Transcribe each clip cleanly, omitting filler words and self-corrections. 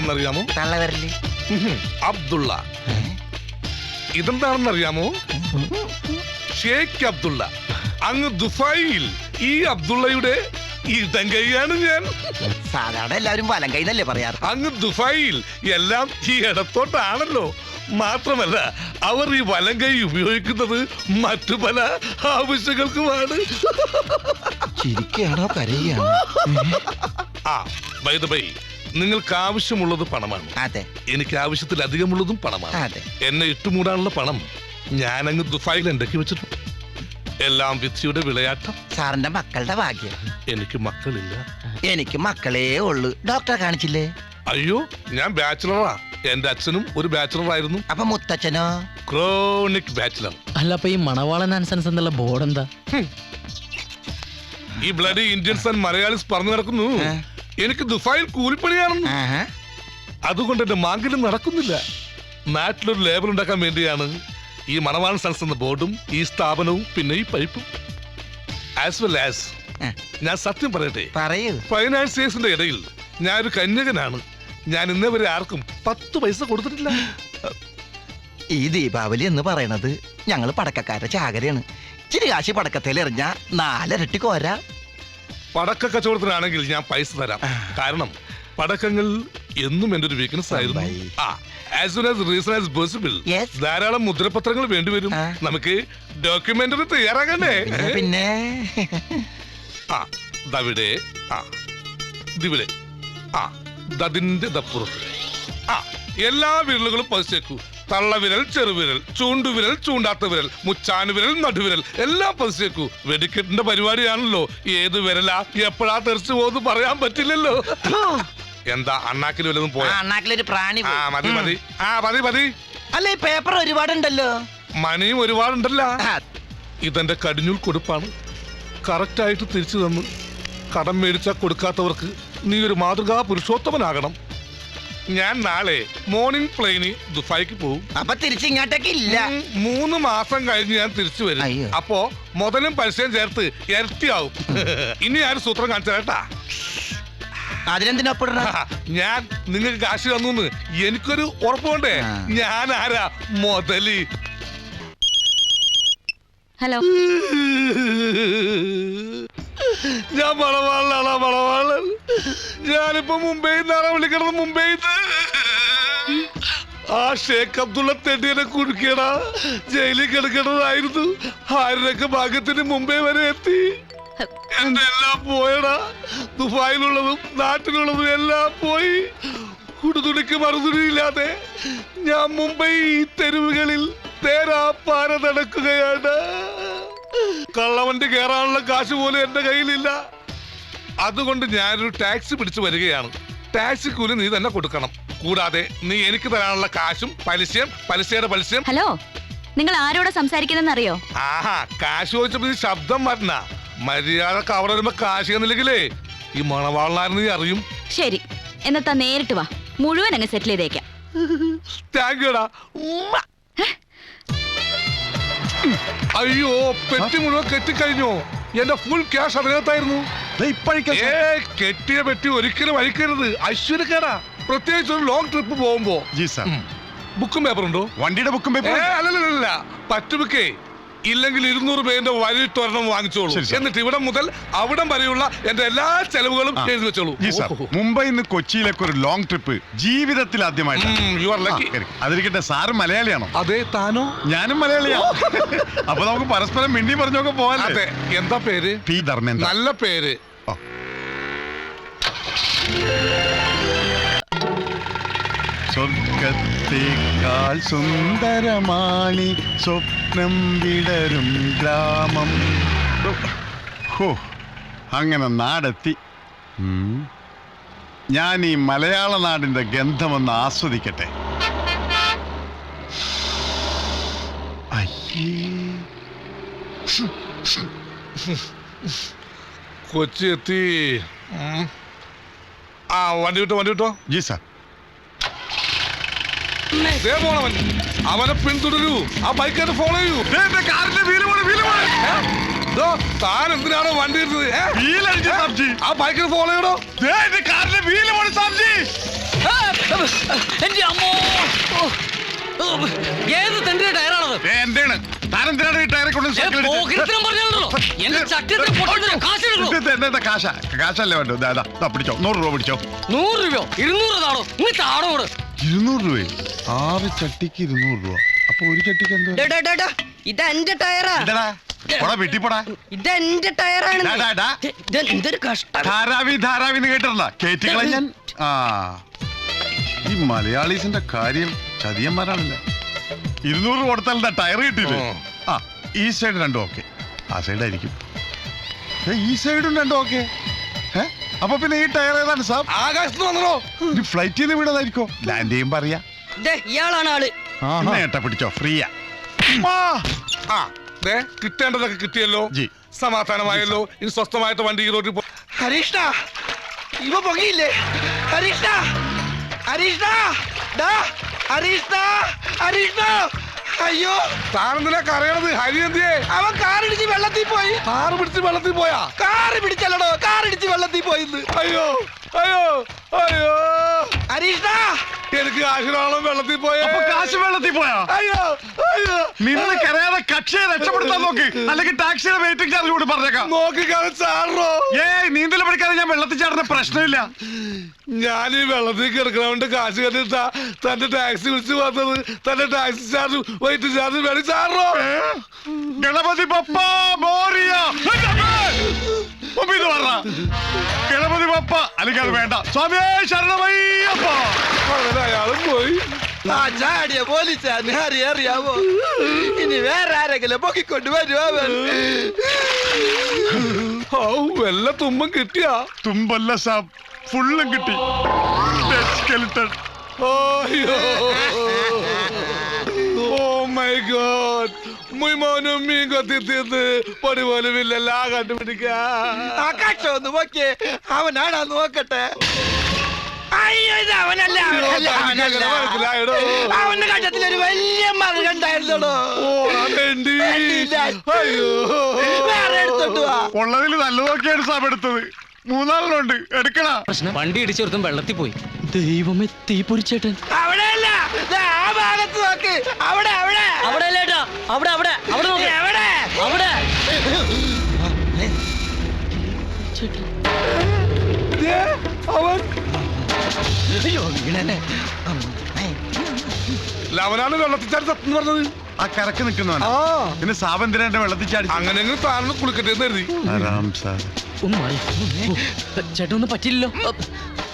ഇതെന്താണെന്നറിയാമോ? തള്ളവരല്. അബ്ദുള്ള. ഇതെന്താണെന്നറിയാമോ? ഷേഖ് അബ്ദുള്ള. അങ്ങ് ദുബായിൽ ഈ അബ്ദുള്ളയുടെ ഇടം കൈയാണ് ഞാൻ. സാധാരണ എല്ലാവരും വലം കൈന്നല്ലേ പറയാറ്. അങ്ങ് ദുബായിൽ എല്ലാം ഈ ഇടത്തോട്ടാണല്ലോ. മാത്രമല്ല അവർ ഈ വലം കൈ ഉപയോഗിക്കുന്നത് മറ്റു പല ആവശ്യങ്ങൾക്കുമാണ്. ചിരിക്കുകയാണോ കരയുകയാണോ? ആ ബൈ ദ ബൈ, നിങ്ങൾക്ക് ആവശ്യമുള്ളത് പണമാണ്. അതെ. എനിക്ക് ആവശ്യത്തിലധികമുള്ളതും പണമാണ്. അതെ. എന്നെ ഇട്ടുമൂടാനുള്ള പണം ഞാൻ അങ്ങ് ദുബായിൽ ഉണ്ടാക്കി വെച്ചിട്ടുണ്ട്. എല്ലാം വിധിയുടെ വിളയാട്ടം. സാറിന്റെ മക്കളുടെ ഭാഗ്യം. എനിക്ക് മക്കളില്ല. എനിക്ക് മക്കളേ ഉള്ളു. ഡോക്ടറെ കാണിച്ചില്ലേ? അയ്യോ, ഞാൻ ബാച്ചിലറാ. എന്റെ അച്ഛനും ഒരു ബാച്ചിലറായിരുന്നു. അപ്പൊ മുത്തച്ഛനോ? Chronic bachelor. അല്ല, അപ്പൊ ഈ മണവാളൻ ആൻസൻസ് എന്നുള്ള ബോർഡ് എന്താ? ഈ ബ്ലഡി ഇന്ത്യൻസ് ആൻഡ് മലയാളീസ് പറഞ്ഞു നടക്കുന്നു എനിക്ക് ദുബായിൽ കൂലിപ്പണിയാണെന്ന്. അതുകൊണ്ട് എന്റെ മാങ്കിലും നടക്കുന്നില്ല. നാട്ടിലൊരു ലേബൽ ഉണ്ടാക്കാൻ വേണ്ടിയാണ് ഈ മണവാളൻ സൺസ് എന്ന ബോർഡും ഈ സ്ഥാപനവും പിന്നെ ഈ പൈപ്പും. ആസ് വെൽ ആസ് ഞാൻ സത്യം പറയട്ടെ, പറയൂ. ഫൈനാൻസിയേഴ്സിന്റെ ഇടയിൽ ഞാനൊരു കന്യകനാണ്. ഞാൻ ഇന്നേ വരെ ആർക്കും 10 പൈസ കൊടുത്തിട്ടില്ല. ഈ ദീപാവലി എന്ന് പറയണത് ഞങ്ങള് പടക്കക്കാരുടെ ചാകരയാണ്. ഇച്ചിരി കാശി പടക്കത്തിൽ എറിഞ്ഞ 4 ഇരട്ടി കോരാ. പടക്ക കച്ചവടത്തിനാണെങ്കിൽ ഞാൻ പൈസ തരാം. കാരണം പടക്കങ്ങൾ എന്നും എന്റെ ഒരു വീക്ക്നെസ് ആയിരുന്നു. As soon as reason as possible. ധാരാളം മുദ്രപത്രങ്ങൾ വേണ്ടിവരും. നമുക്ക് ഡോക്യുമെന്ററി തയ്യാറാകണ്ടേ? പിന്നെ ദവിടെ ദിവിടെ ദതിന്റെ ദപ്പുറത്ത് എല്ലാ വിരലുകളും പതിച്ചേക്കൂ. തള്ളവിരൽ, ചെറുവിരൽ, ചൂണ്ടുവിരൽ, ചൂണ്ടാത്ത വിരൽ, മുച്ചാനുവിരൽ, നടുവിരൽ എല്ലാം പതിച്ചേക്കൂ. വെടിക്കെട്ടിന്റെ പരിപാടിയാണല്ലോ. ഏത് വിരലാ എപ്പോഴാ തെറിച്ചു പോകുന്നു പറയാൻ പറ്റില്ലല്ലോ. എന്താ അണ്ണാക്കിൽ വല്ലതും പോയാ? അണ്ണാക്കിലൊരു പ്രാണി. മതി മതി മതി മതി. അല്ല, ഈ പേപ്പർ ഒരുപാടുണ്ടല്ലോ. മണിയും ഒരുപാടുണ്ടല്ലോ. ഇതെന്റെ കടിഞ്ഞൂൽ കൊടുപ്പാണ്. കറക്റ്റായിട്ട് തിരിച്ചു തന്നു. കടം മേടിച്ചാൽ കൊടുക്കാത്തവർക്ക് നീ ഒരു മാതൃകാ പുരുഷോത്തമനാകണം. ഞാൻ നാളെ മോർണിംഗ് പ്ലെയിന് ദുബായിക്ക് പോകും. അപ്പൊ തിരിച്ചിങ്ങോട്ടേക്ക് ഇല്ല. 3 മാസം കഴിഞ്ഞ് ഞാൻ തിരിച്ചു വരും. അപ്പോ മുതലും പലിശയും ചേർത്ത് ഇരട്ടിയാവും. ഇനി ഞാൻ സൂത്രം കാണിച്ചു കേട്ടാ. അതിനെന്തിനൊപ്പിട? ഞാൻ നിങ്ങൾക്ക് കാശ് തന്നു എനിക്കൊരു ഉറപ്പുണ്ടേ. ഞാൻ ആരാ? മുതല്. ഹലോ, ഞാൻ മണവാളനാണോ? മണവാളൻ. ഞാനിപ്പോ മുംബൈയിൽ നിന്നാണ് വിളിക്കണത്. മുംബൈയിൽ ആ ഷേഖ് അബ്ദുള്ള തെണ്ടിയെ കുടുക്കിയടാ. ജയിലിൽ കിടക്കണതായിരുന്നു. ആരുടെയൊക്കെ ഭാഗ്യത്തിന് മുംബൈ വരെ എത്തി. എന്റെ എല്ലാം പോയടാ. ദുബായിലുള്ളതും നാട്ടിലുള്ളതും എല്ലാം പോയി. കുടുതുണിക്ക് മറുതുണിയില്ലാതെ ഞാൻ മുംബൈ തെരുവുകളിൽ തേരാപ്പാര നടക്കുകയാണ്. കള്ളവണ്ടി കയറാനുള്ള കാശ് പോലും എന്റെ കയ്യിലില്ല. അതുകൊണ്ട് ഞാനൊരു ടാക്സി പിടിച്ചു വരികയാണ്. ടാക്സി കൂലി നീ തന്നെ കൊടുക്കണം. കൂടാതെ നീ എനിക്ക് തരാനുള്ള കാശും പലിശയും പലിശയുടെ പലിശയും. ഹലോ, നിങ്ങൾ ആരോട് സംസാരിക്കുന്നെന്ന് അറിയോ? കാശ് ചോദിച്ചപ്പോ ശബ്ദം മാറ്റണ. മര്യാദക്ക് അവിടെ വരുമ്പോ കാശ് എന്നില്ലെങ്കിലേ ഈ മണവാളനാരെന്ന് നീ അറിയും. ശരി, എന്നത്താ നേരിട്ട് വാ. മുഴുവൻ അങ്ങ് സെറ്റിൽ ചെയ്തേക്കാം. താങ്ക് യുടാ. അയ്യോ, പെട്ടി മുഴുവൻ കെട്ടിക്കഴിഞ്ഞോ? എന്റെ ഫുൾ ക്യാഷ് അതിനകത്തായിരുന്നു. കെട്ടിയ പെട്ടി ഒരിക്കലും അഴിക്കരുത്. ഐശ്വര്യക്കേടാ. പ്രത്യേകിച്ച് ഒരു ലോങ് ട്രിപ്പ് പോകുമ്പോ. ബുക്കും പേപ്പറുണ്ടോ? വണ്ടിയുടെ ബുക്കും പേപ്പർ അല്ലല്ല, പറ്റുബുക്കേ. ഇല്ലെങ്കിൽ 200 പേരുടെ വരിട്ടൊരെണ്ണം വാങ്ങിച്ചോളൂ. എന്നിട്ട് ഇവിടെ മുതൽ അവിടം വരെയുള്ള എന്റെ എല്ലാ ചെലവുകളും എഴുതി വെച്ചോളൂ. മുംബൈയിൽ നിന്ന് കൊച്ചിയിലേക്ക് ഒരു ലോങ് ട്രിപ്പ് ജീവിതത്തിൽ ആദ്യമായിട്ട്. അതിരിക്കട്ടെ, സാറ് മലയാളിയാണോ? അതെ. താനോ? ഞാനും മലയാളിയാണ്. അപ്പൊ നമുക്ക് പരസ്പരം മിണ്ടി പറഞ്ഞൊക്കെ പോകാൻ. അതെ. എന്താ പേര്? പി ധർമ്മേന്ദ്ര. നല്ല പേര്. സ്വർഗത്തേക്കാൾ സുന്ദരമാണി സ്വപ്നം വിടരും ഗ്രാമം. അങ്ങനെ നാടെത്തി. ഞാൻ ഈ മലയാള നാടിന്റെ ഗന്ധമൊന്ന് ആസ്വദിക്കട്ടെ. കൊച്ചി എത്തി. വണ്ടി വിട്ടോ. ജി സാർ. പോണവൻ. അവനെ പിന്തുടരൂ. ആ ബൈക്കായിട്ട് ഫോളോ ചെയ്യൂ. താൻ എന്തിനാണോ വണ്ടി ഇരുന്നത്? ആ ബൈക്കിന് ഫോളോ ചെയ്യണോ? എന്റെ അമ്മോ ഏത് തന്റെ ടയറാണത്? എന്താണ് താനെന്തിനാണ് ഈ ടയറെ കൊണ്ട് കാശല്ലേ വേണ്ടു? പിടിച്ചോ, 100 രൂപ പിടിച്ചോ. 100 രൂപയോ 200 താടോ? ഇങ്ങ് താടോട്. 200 രൂപ 6 ചട്ടിക്ക് 200 രൂപ. അപ്പൊ ഒരു ചട്ടിക്ക് എന്താ? ഇതെന്റെ ടയറാ. വീട്ടിപ്പോടാ. ഇതെന്റെ ടയറാണ്. എന്തൊരു കഷ്ടം. ധാരാവി കേട്ടിട്ടുള്ള കേറ്റികളെ ഞാൻ. ആ ഈ മലയാളീസിന്റെ കാര്യം ചതിയന്മാരാണല്ലോ. 200 കൊടുത്താൽ എന്താ ടയർ കിട്ടിയില്ലേ? ആ ഈ സൈഡ് രണ്ടും ഓക്കെ, ആ സൈഡ് ആയിരിക്കും. ഈ സൈഡും രണ്ടും ഓക്കെ. അപ്പൊ പിന്നെ ഈ ടയർ ഏതാണ് സാർ? ആകാശത്ത് വന്നോ? ഫ്ലൈറ്റിൽ നിന്ന് വീണതായിരിക്കോ? ലാൻഡ് ചെയ്യുമ്പോ അറിയാം. ഇയാളാണ് ആള്. ഏട്ടാ പിടിച്ചോ, ഫ്രീയാ. കിട്ടേണ്ടതൊക്കെ കിട്ടിയല്ലോ, ജി സമാധാനമായല്ലോ. ഇനി സ്വസ്ഥമായിട്ട് വണ്ടി ഈ റോഡിൽ ഹരീഷ്ണ ഇവ പൊങ്ങിയില്ലേ? ഹരീഷ്ണ ഹരീഷ്ണ ഹരീഷ്ണ ഹരീഷ്ണ അയ്യോ താനെന്തിനാ കരയണത്? ഹരി എന്തിയേ? അവൻ കാറിടിച്ച് വെള്ളത്തിൽ പോയി. കാറ് പിടിച്ച് വെള്ളത്തിൽ പോയാ? കാറ് പിടിച്ചല്ലടോ, കാറിടിച്ച് വെള്ളത്തിൽ പോയിന്ന്. അയ്യോ അയ്യോ അയ്യോ ഹരീഷ്ണ എനിക്ക് കാശിനോളം വെള്ളത്തിൽ പോയാ. കാശ് വെള്ളത്തിൽ പോയാ? അയ്യോ അയ്യോ നിന്ന് കരയാതെ കക്ഷിയെ രക്ഷപ്പെടുത്താൻ നോക്ക്, അല്ലെങ്കിൽ ടാക്സിയുടെ വെയിറ്റിംഗ് ചാർജ് കൂടി പറഞ്ഞേക്കാം. നോക്കിക്കാതെ ചാടോ. നീന്തൽ പഠിക്കാതെ ഞാൻ വെള്ളത്തിൽ ചാടുന്ന പ്രശ്നമില്ല. ഞാൻ ഈ വെള്ളത്തിൽ കിടക്കണോണ്ട് കാശ് കണ്ടിട്ടാ തന്റെ ടാക്സി വിളിച്ച് വന്നത്. തന്റെ ടാക്സി ചാർജ് വെയിറ്റ് ചാർജ് വേണ്ടി ചാടോ. ഗണപതി ബപ്പ മോറിയ ഗണപതി ബപ്പ, അല്ലെങ്കിൽ അത് വേണ്ട. സ്വാമിയേ ശരണമയ്യപ്പ. അങ്ങനെ അയാളും പോയി. ആ ചാടിയ പോലീസാണ് അറിയാമോ? ഇനി വേറെ ആരെങ്കിലും പൊക്കിക്കൊണ്ട് വരുമോ അവൻ? വല്ല തുമ്പം കിട്ടിയാ? തുമ്പല്ല സാബ്, ഫുള്ളും കിട്ടി. ഓ മൈ ഗോഡ്, മുയ്മോനും മീൻ കൊത്തി തിന്ന് പൊടി പോലും ഇല്ലല്ല കണ്ടുപിടിക്കാ. ആകാശം ഒന്ന് നോക്കിയേ, അവനാണോ നോക്കട്ടെ. അയ്യോ ഇത് അവനല്ല, മനസ്സിലായടോ? അവന്റെ കണ്ടത്തിലൊരു വലിയ മകൾ ഉണ്ടായിരുന്നോ. അയ്യോ വേറെ എടുത്തോട്ട് വാ. ഉള്ളതിൽ നല്ലതൊക്കെയാണ് സാബ് എടുത്തത്. 3 എടുക്കണ. വണ്ടി ഇടിച്ചോർത്തും വെള്ളത്തിൽ പോയി. ദൈവമേ, തീ പൊരിച്ചേട്ടൻ. അവിടെയല്ല, ആ ഭാഗത്ത് നോക്ക്. അവിടെ അവിടെ അവിടെ അല്ലേട്ടാ, അവിടെ അവിടെ അവിടെ നോക്ക്. എവിടെ? അവിടെ അവൻ അയ്യോ വീണനെ. ലവനാണ് വെള്ളത്തിൽ ചാടി സത്യം പറഞ്ഞത്. ആ കരക്ക് നിൽക്കുന്നവനാ. പിന്നെ സാബ് എന്തിനാ എന്റെ വെള്ളത്തിൽ ചാടി? അങ്ങനെ താനും കുളിക്കട്ടെ എന്ന് കരുതി. ഒന്ന് മാറി. ചേട്ടൻ ഒന്നും പറ്റില്ലല്ലോ.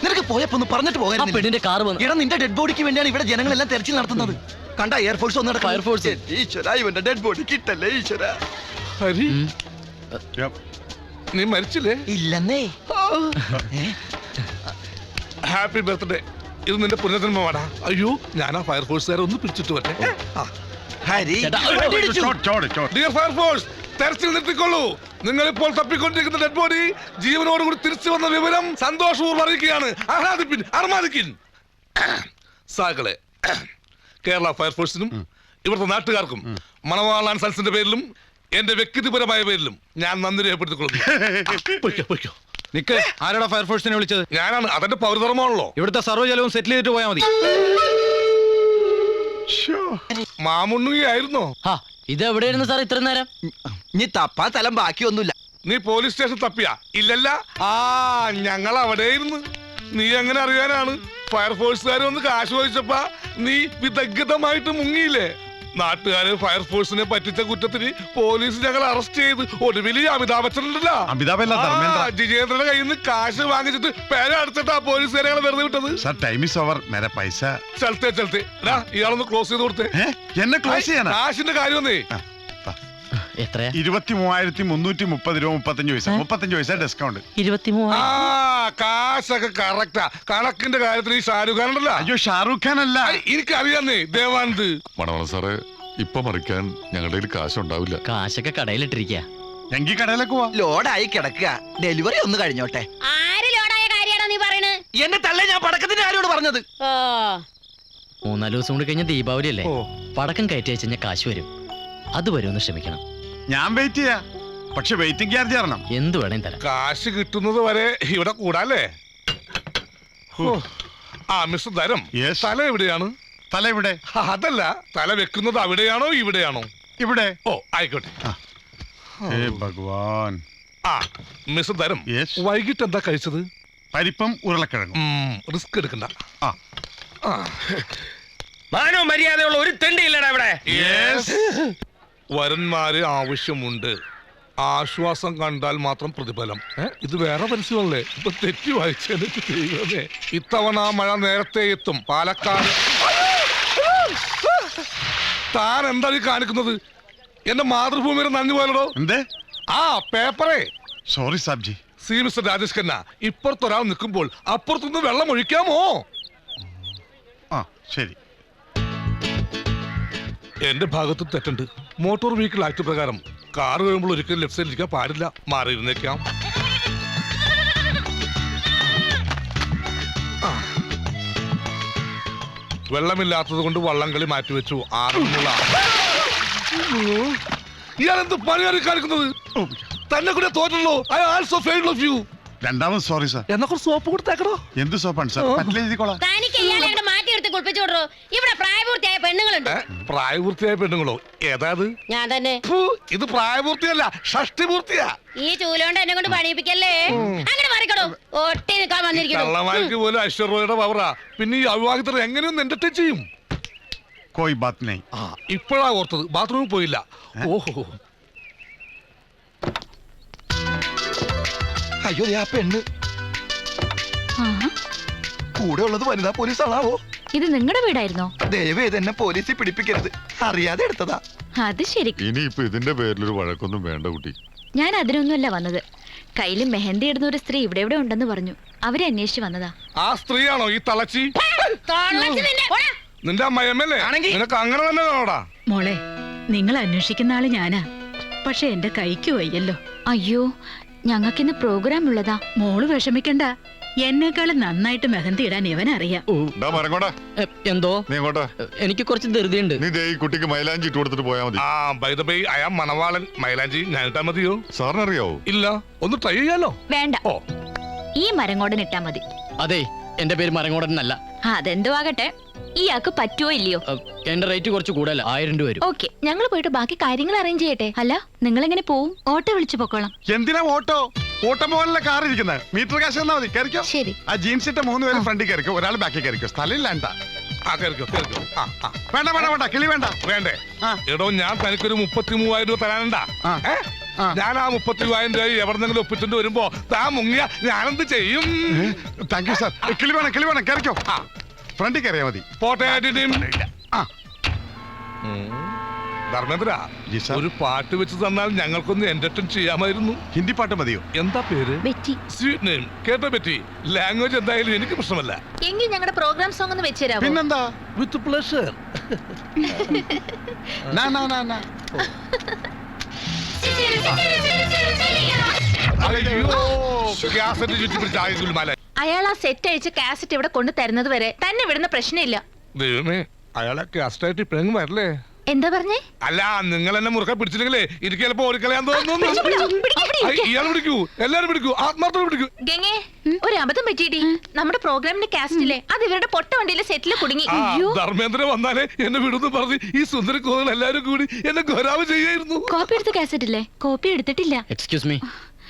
നിനക്ക് പോയപ്പോ ഒന്ന് പറഞ്ഞിട്ട് ആ പോകാൻ. പെണ്ണിന്റെ കാർ വന്നു. എടാ നിന്റെ ഡെഡ് ബോഡിക്ക് വേണ്ടിയാണ് ഇവിടെ ജനങ്ങളെല്ലാം തെരച്ചിൽ നടത്തുന്നത്. കണ്ട എയർഫോഴ്സ് വന്നിട്ട് ഫയർഫോഴ്സ്. ഈശ്വര ഇവന്റെ ഡെഡ് ബോഡി കിട്ടല്ലേ ഈശ്വര. ഹരി, നീ മരിച്ചില്ലേ? ഇല്ലെന്നേ. Happy birthday. ഇത് നിന്റെ പുനർജന്മമാടാ. അയ്യോ, ഞാൻ ആ ഫയർഫോഴ്സുകാരെ ഒന്ന് പിടിച്ചിട്ട് വരട്ടെ. ഹരി ചേട്ടാ, ഡിയർ ഫയർഫോഴ്സ്, തെരച്ചിൽ നിർത്തിക്കൊള്ളൂ. നിങ്ങൾ ഇപ്പോൾ തപ്പിക്കൊണ്ടിരിക്കുന്ന ഡെഡ് ബോഡി ജീവനോടുകൂടി തിരിച്ചു വന്ന വിവരം സന്തോഷപൂർവ്വം അറിയിക്കുകയാണ്. ആഹ്ലാദിപ്പിൻ, അർമാദിക്കിൻ. സാകളെ, കേരള ഫയർഫോഴ്സിനും ഇവിടുത്തെ നാട്ടുകാർക്കും മണവാളാൻ സൽസിന്റെ പേരിലും എന്റെ വ്യക്തിപരമായ പേരിലും ഞാൻ നന്ദി രേഖപ്പെടുത്തിക്കൊള്ളുന്നു. നിക്ക്, ആരാടാ ഫയർഫോഴ്സിനെ വിളിച്ചത്? ഞാനാണ്. അതെന്റെ പൗരധർമ്മമാണല്ലോ. ഇവിടുത്തെ സർവ്വജലവും സെറ്റിൽ ചെയ്തിട്ട് പോയാൽ മതി. മാമുണ്ണുകയായിരുന്നോ? ഇത് എവിടെയായിരുന്നു സാർ ഇത്ര നേരം? നീ തപ്പാ തലം ബാക്കിയൊന്നുമില്ല. നീ പോലീസ് സ്റ്റേഷൻ തപ്പിയാ? ഇല്ലല്ല, ഞങ്ങൾ അവിടെയായിരുന്നു. നീ എങ്ങനെ അറിയാനാണ്? ഫയർഫോഴ്സുകാർ വന്ന് കാശ് ചോദിച്ചപ്പാ നീ വിദഗ്ധമായിട്ട് മുങ്ങിയില്ലേ? നാട്ടുകാര് ഫയർഫോഴ്സിനെ പറ്റിച്ച കുറ്റത്തിന് പോലീസ് ഞങ്ങൾ അറസ്റ്റ് ചെയ്ത് ഒടുവിൽ അമിതാഭ് ബച്ചൻ ഉണ്ടല്ലോ, ജിജേന്ദ്രന്റെ കയ്യിൽ നിന്ന് കാശ് വാങ്ങിച്ചിട്ട് പേര അടച്ചിട്ടാ പോലീസുകാരെ വെറുതെ വിട്ടത്. ചലത്തെ ഇയാളൊന്ന് ക്ലോസ് ചെയ്ത് കൊടുത്തേ. എന്നെ ക്ലോസ് ചെയ്യാനാ? കാശിന്റെ കാര്യം ഒന്നേ. എത്രയാ? 23,330 രൂപ 35 പൈസ. 35 പൈസ ഡിസ്കൗണ്ട്. 23. കാശൊക്കെ കറക്റ്റാ. കണക്കിന്റെ കാര്യത്തിൽ ഈ ഷാരൂഖ് ഖാൻ ഉണ്ടല്ലോ. അയ്യോ, ഷാറൂഖ് ഖാൻ അല്ല, എനിക്കറിയാന്നേ, ദേവാനന്ദ്. മണവാള സാറേ, ഇപ്പൊ മറിക്കാൻ ഞങ്ങളുടെ കയ്യിൽ കാശുണ്ടാവില്ല. കാശൊക്കെ കടയിലിട്ടിരിക്കുക. എങ്കിൽ കടയിലേക്ക് പോവാ. ലോഡായി കിടക്കുക. ഡെലിവറി ഒന്ന് കഴിഞ്ഞോട്ടെ. ആര് ലോഡായ കാര്യമാണോ നീ പറയണേ? എന്നെ തള്ളേ, ഞാൻ പടക്കത്തിന്റെ ആരോട് പറഞ്ഞത്. 3-4 ദിവസം കൂടി കഴിഞ്ഞ ദീപാവലി അല്ലേ? പടക്കം കയറ്റി അയച്ചാൽ കാശ് വരും. അത് വരുമെന്ന് ക്ഷമിക്കണം. ഞാൻ വെയിറ്റ് ചെയ്യാ, പക്ഷെ വെയിറ്റിംഗ് ചാർജ് തരണം. എന്ത് വേണേലും തരാം. കാശ് കിട്ടുന്നത് വരെ ഇവിടെ കൂടാല്ലേ? ആ മിസ്റ്റർ ധരം, Yes. സ്ഥലം എവിടെയാണ്? തല ഇവിടെ. അതല്ല, തല വെക്കുന്നത് അവിടെയാണോ ഇവിടെയാണോ? ഇവിടെ. ഓ ആയിക്കോട്ടെ. ഹേ ഭഗവാൻ. ആ മിസ്റ്റർ ധരം, Yes. വൈകിട്ട് എന്താ കഴിച്ചത്? പരിപ്പും ഉരുളക്കിഴങ്ങും. റിസ്ക് എടുക്കണ്ട. ആ. മാനോ മര്യാദയുള്ള ഒരു തെണ്ടി ഇല്ലടാ ഇവിടെ. വരന്മാര് ആവശ്യമുണ്ട്, ആശ്വാസം കണ്ടാൽ മാത്രം പ്രതിഫലം. ഇത് വേറെ പരസ്യമല്ലേ? ഇപ്പൊ തെറ്റി വായിച്ചെനിക്ക് ദൈവമേ. ഇത്തവണ മഴ നേരത്തെ എത്തും പാലക്കാട്. താൻ എന്താ ഈ കാണിക്കുന്നത്? എന്റെ മാതൃഭൂമിയുടെ നന്ദി പോലടോ. എന്തേ? ആ പേപ്പറേ. സോറി സാബ്ജി. സി മിസ്റ്റർ രാജേഷ് ഖന്ന, ഇപ്പുറത്തൊരാൾ നിൽക്കുമ്പോൾ അപ്പുറത്തുനിന്ന് വെള്ളം ഒഴിക്കാമോ? ആ ശരി. എന്റെ ഭാഗത്ത് തെറ്റുണ്ട്. മോട്ടോർ വെഹിക്കിൾ ആക്ട് പ്രകാരം കാർ കഴിയുമ്പോൾ ഒരിക്കലും ലെഫ്റ്റ് സൈഡിൽ ഇരിക്കാൻ പാടില്ല. മാറിയിരുന്നേക്കാം. വെള്ളമില്ലാത്തത് കൊണ്ട് വള്ളംകളി മാറ്റിവെച്ചു. ആറന്മുള. ഇയാളെന്ത് പണിയാണ് കാണിക്കുന്നത്? തന്നെ കൂടെ തോറ്റല്ലോ. I also failed of you. രണ്ടാമത് സോറി സാർ. എന്നൊക്കെ സോപ്പ് കൊടുത്തേക്കടോ. എന്ത് സോപ്പാണ് സാർ? പറ്റിലെഴുതിക്കോളാം. തനിക്ക് ഇയാളെ അങ്ങട് മാറ്റിയെടുത്ത് കുളിപ്പിച്ചു വിടറോ. ഇവിടെ പ്രായപൂർത്തിയായ പെണ്ണുങ്ങളുണ്ട്. പ്രായപൂർത്തിയായ പെണ്ണുങ്ങളോ? ഏതാത്? ഞാൻ തന്നെ. ഇത് പ്രായപൂർത്തിയല്ല, ഷഷ്ടിപൂർത്തിയാ. ഈ ചൂലോണ്ട് എന്നെ കൊണ്ട് പണിയിപ്പിക്കല്ലേ. അങ്ങനെ മാറിക്കടോ. ഒട്ടി നിൽക്കാൻ വന്നിരിക്കുന്നു. കള്ളമാർക്ക് പോലും ഐശ്വര്യയുടെ പവറാ. പിന്നെ ഈ അവിവാഹിതർ എങ്ങനെയൊന്നും എന്റർടൈൻ ചെയ്യും? കോയി ബാത് നഹീ. ഇപ്പോഴാ ഓർത്തത്. ബാത്റൂമിൽ പോയില്ല. ഓഹോ. അയ്യോ ദേ ആ പെണ്ണ്. ആഹാ. കൂടെ ഉള്ളത് വനിതാ പോലീസ് ആണാവോ? ഇത് നിങ്ങളുടെ വീടായിരുന്നോ? ദയവേത് എന്നെ പോലീസിൽ പിടിപ്പിക്കരുത്. അറിയാതെ എടുത്തതാ. അത് ശരി. ഇനിയിപ്പോ ഇതിന്റെ പേരിലൊരു വഴക്കൊന്നും വേണ്ട കുട്ടി. ഞാൻ അതിനൊന്നുമല്ല വന്നത്. കയ്യിൽ മെഹന്തി ഇടുന്ന ഒരു സ്ത്രീ ഇവിടെ എവിടെ ഉണ്ടെന്ന് പറഞ്ഞു. അവരെ അന്വേഷിച്ച് വന്നതാ. ആ സ്ത്രീയാണോ ഈ തളച്ചി? തൊള്ളച്ച് നിന്നെ. പോടാ. നിന്റെ അമ്മയമ്മല്ലേ? നിനക്ക് അങ്ങനെ തന്നെ കാണോടാ. മോളെ, നിങ്ങൾ അന്വേഷിക്കുന്ന ആള് ഞാനാ. പക്ഷെ എന്റെ കൈക്ക് വയ്യല്ലോ. അയ്യോ, ഞങ്ങൾക്കിന്ന് പ്രോഗ്രാം ഉള്ളതാ. മോള് വിഷമിക്കണ്ട. എന്നെക്കാളും നന്നായിട്ട് മെഹന്തി ഇടാൻ ഇവനറിയാം. മരങ്ങോടാ, എന്തോ നീ അങ്ങോട്ടാ. എനിക്ക് കുറച്ച് ധൃതിയുണ്ട്. നീ ദേ ഈ കുട്ടിക്ക് മൈലാഞ്ചി ഇട്ട് കൊടുത്തിട്ട് പോയാ മതി. ആ ബൈ ദ ബൈ, അയാൾ മണവാളൻ. മൈലാഞ്ചി ഞാനിട്ടാ മതിയോ? സാറിന് അറിയാവോ? ഇല്ല, ഒന്ന് ട്രൈ ചെയ്യാലോ. വേണ്ട, ഓ ഈ മരങ്ങോടൻ ഇട്ടാ മതി. അതെ, എന്റെ പേര് മരങ്ങോടൻ എന്നല്ല. അതെന്തോ ആകട്ടെ, ഇയാൾക്ക് പറ്റുമോ ഇല്ലയോ? എന്റെ റേറ്റ് കുറച്ച് കൂടുതല, 1000 രൂപ വരും. ഓക്കെ, ഞങ്ങൾ പോയിട്ട് ബാക്കി കാര്യങ്ങൾ അറേഞ്ച് ചെയ്യട്ടെ. അല്ല, നിങ്ങൾ എങ്ങനെ പോവും? ഓട്ടോ വിളിച്ചു പൊക്കോളാം. എന്തിനാ ഓട്ടോ? ഓട്ടം പോകാനല്ല കാർ ഇരിക്കുന്നത്. മീറ്റർ കാശ് തന്നാ മതി. കയറിക്കോ. ശരി. ആ ജീൻസ് ഇട്ട 3 പേര് ഫ്രണ്ടിൽ കയറിക്കോ, ഒരാൾ ബാക്കിൽ കയറിക്കോ. സ്ഥലം ഇല്ലാണ്ട. ആ കേറിക്കോ. വേണ്ട വേണ്ട വേണ്ട, കിളി വേണ്ട. വേണ്ടേ? ആ. എടോ, ഞാൻ തനിക്കൊരു 33,000 രൂപ തരാനുണ്ടാ. ആ. ഞാൻ ആ 33,000 രൂപ എവിടെന്നെങ്കിലും ഒപ്പിച്ചിട്ട് വരുമ്പോ താൻ മുങ്ങിയ ഞാനെന്ത് ചെയ്യും? Thank you sir. കിളി വേണം, കിളി വേണം. കയറിക്കോ. ഫ്രണ്ടിൽ കയറിയാ മതി. പോട്ടെ. ആ. Dharmendra, G sir. ഒരു പാട്ട് വെച്ച് തന്നാൽ ഞങ്ങൾക്കൊന്ന് എന്റർടൈൻ ചെയ്യാമായിരുന്നു. ഹിന്ദി പാട്ട് മതിയോ? എന്താ പേര്? ബെറ്റി. Sweet name. കേട്ടോ പറ്റി. ലാംഗ്വേജ് എന്തായാലും എനിക്ക് പ്രശ്നമല്ല. എങ്കിൽ ഞങ്ങളുടെ പ്രോഗ്രാം സോങ് ഒന്ന് വെച്ചുതരാമോ? പിന്നെന്താ? With pleasure. അയാൾ ആ സെറ്റ് അയച്ച് കാസറ്റ് ഇവിടെ കൊണ്ടു തരുന്നത് വരെ തന്നെ വിടുന്ന പ്രശ്നമില്ല. ദൈവമേ, അയാളെ കാസ്റ്റായിട്ട് ഇപ്പഴെങ്കിലും വരല്ലേ? എന്താ പറഞ്ഞേ? അല്ല, നിങ്ങൾ എന്നെ മുറുക്കെ പിടിച്ചില്ലെങ്കിലേ എനിക്ക് ചിലപ്പോ ഓടിക്കളയാൻ തോന്നുന്നു. ഇയാൾ പിടിക്കൂ, എല്ലാരും പിടിക്കൂ, ആത്മാർത്ഥം പിടിക്കൂ. ഗംഗേ, ഒരു അബദ്ധം പറ്റിയിട്ടി. നമ്മുടെ പ്രോഗ്രാമിന്റെ കാസറ്റിലെ അത് ഇവരുടെ പൊട്ട വണ്ടിയിലെ സെറ്റിൽ കുടുങ്ങി. ധർമ്മേന്ദ്ര വന്നാലേ എന്നെ വിടുന്നു പറഞ്ഞ് ഈ സുന്ദരി കോതകൾ എല്ലാരും കൂടി എന്നെ ഗൗരവ ചെയ്യായിരുന്നു. കോപ്പി എടുത്ത കാസറ്റ് ഇല്ലേ? കോപ്പി എടുത്തിട്ടില്ല. എക്സ്ക്യൂസ് മീ,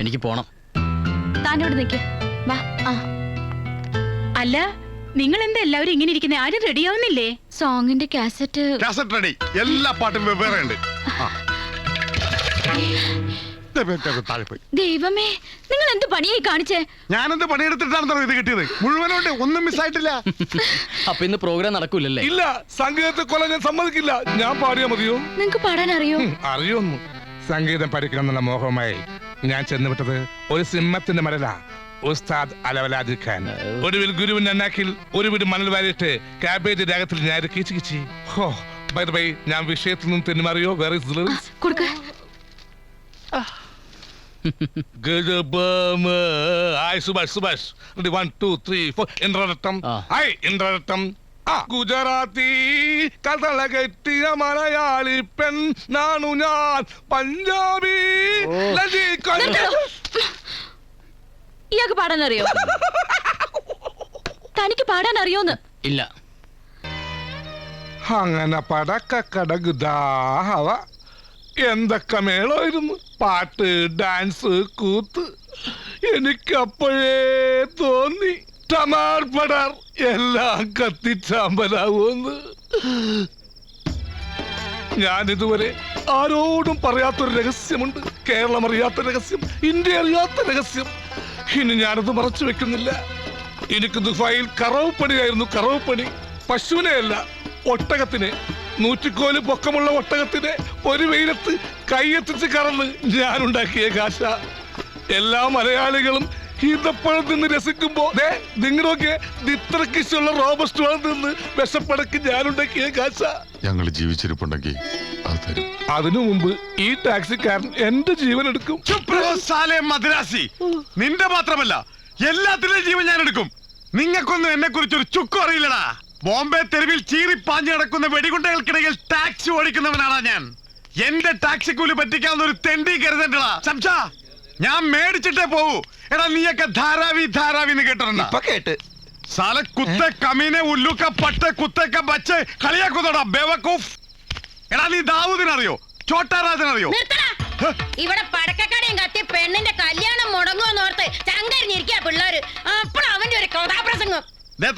എനിക്ക് പോണം. താനോട് നിക്ക്. വാ. അല്ല, നിങ്ങൾ എന്താ എല്ലാവരും ഇങ്ങനെ ഇരിക്കുന്നത്? ആരും റെഡിയാവുന്നില്ലേ? സോങ്ങിന്റെ കാസറ്റ് കാസറ്റ് റെഡി. എല്ലാ പാട്ടും വെവ്വേറെ ഉണ്ട്. താഴെ പോയി. ദൈവമേ, നിങ്ങൾ എന്ത് പണിയായി കാണിച്ചേ? ഞാനെന്ത് പണിയെടുത്തിട്ടാണ് ഇത് കിട്ടിയത്? മുഴുവനുണ്ട്, ഒന്നും മിസ്സായിട്ടില്ല. അപ്പൊ ഇന്ന് പ്രോഗ്രാം നടക്കൂലല്ലേ? ഇല്ല, സംഗീതത്തെ കൊല്ലാൻ ഞാൻ സമ്മതിക്കില്ല. ഞാൻ പാടിയാ മതിയോ? നിങ്ങക്ക് പാടാൻ അറിയോ? അറിയൊന്നു. സംഗീതം പഠിക്കണമെന്നുള്ള മോഹമായി ഞാൻ ചെന്നുവിട്ടത് ഒരു സിംഹത്തിന്റെ മരല. ഉസ്താദ് അലവലാദി ഖാൻ. ഒടുവിൽ ഗുരുവിന്റെ അന്നാക്കിൽ ഒരു വീട് മണൽ വാരിയിട്ട് കാബേജ് രാഗത്തിൽ ഞാൻ കിച്ചി കിച്ചി. ഹോ, ബൈ ദ ബൈ, ഞാൻ വിഷയത്തിൽ നിന്നും തെന്നുമാറിയോ? വേറെ കൊടുക്ക. സുഭാഷ് 1 2 3 4 ഇന്ദ്രരത്തം. ഇന്ദ്രരത്തം. ഗുജറാത്തി കഥള കെട്ടിയ മലയാളി പെൺ നാണു ഞാൻ. പഞ്ചാബി ഇയാൾക്ക് പാടാൻ അറിയോ? തനിക്ക് പാടാൻ അറിയോന്ന്? ഇല്ല. അങ്ങനെ പടക്കടകുദാഹവ എന്തൊക്കെ മേളമായിരുന്നു. പാട്ട്, ഡാൻസ്, കൂത്ത്. എനിക്കപ്പോഴേ തോന്നി ടമാർ പടാർ എല്ലാം കത്തിച്ചാമ്പലാവൂന്ന്. ഞാനിതുവരെ ആരോടും പറയാത്തൊരു രഹസ്യമുണ്ട്. കേരളം അറിയാത്ത രഹസ്യം, ഇന്ത്യ അറിയാത്ത രഹസ്യം. ഇനി ഞാനത് മറച്ചു വെക്കുന്നില്ല. എനിക്ക് ദുബായിൽ കറവ് പണിയായിരുന്നു. കറവ് പണി. പശുവിനെ അല്ല, ഒട്ടകത്തിനെ. 100 കോല് പൊക്കമുള്ള ഒട്ടകത്തിനെ ഒരു വെയിലത്ത് കൈയെത്തിച്ച് കറന്ന് ഞാനുണ്ടാക്കിയ കാശ. എല്ലാ മലയാളികളും ഈന്തപ്പഴം നിന്ന് രസിക്കുമ്പോ നിങ്ങളൊക്കെ ഇത്രക്കിശുള്ള റോബസ്റ്റ് പഴം നിന്ന് വിശപ്പടക്കി ഞാനുണ്ടാക്കിയ കാശ. ഞങ്ങൾ ജീവിച്ചിരിപ്പുണ്ടെങ്കിൽ അത് തരും. അതിനു മുമ്പ് ഈ ടാക്സിക്കാരൻ എന്റെ ജീവൻ എടുക്കും. മദ്രാസി, നിന്റെ മാത്രമല്ല എല്ലാത്തിലും ജീവൻ ഞാൻ എടുക്കും. നിങ്ങൾക്കൊന്നും എന്നെ കുറിച്ചൊരു ചുക്കും അറിയില്ലടാ. ബോംബെ തെരുവിൽ ചീറിപ്പാഞ്ഞു നടക്കുന്ന വെടികുണ്ടകൾക്കിടയിൽ ടാക്സി ഓടിക്കുന്നവനാണ് ഞാൻ. എന്റെ ടാക്സി കൂലി പറ്റിക്കാവുന്ന ഒരു തെണ്ടി കരുതണ്ടടാ. സംശ ഞാൻ മേടിച്ചിട്ടേ പോവൂ. എടാ നീയൊക്കെ ധാരാവി ധാരാവി എന്ന് കേട്ടിട്ടുണ്ടോ? ഇപ്പൊ കേട്ട്. സാല കുത്തെ കമീനെ ഉല്ലുക്ക പട്ട് കുത്തേക്ക ബച്ച് കളിയാക്കുന്നോടാ ബേവക്കൂഫ്. എടാ നീ ദാവൂദിനറിയോ? ചോട്ടാരാജനറിയോ? ഇവിടെ പടക്കക്കടയും കത്തി പെണ്ണിന്റെ കല്യാണം മുടങ്ങുമെന്നോർത്ത് ചങ്കരിഞ്ഞിരിക്കുക പിള്ളേര്. അപ്പോഴും അവന്റെ ഒരു കഥാപ്രസംഗം.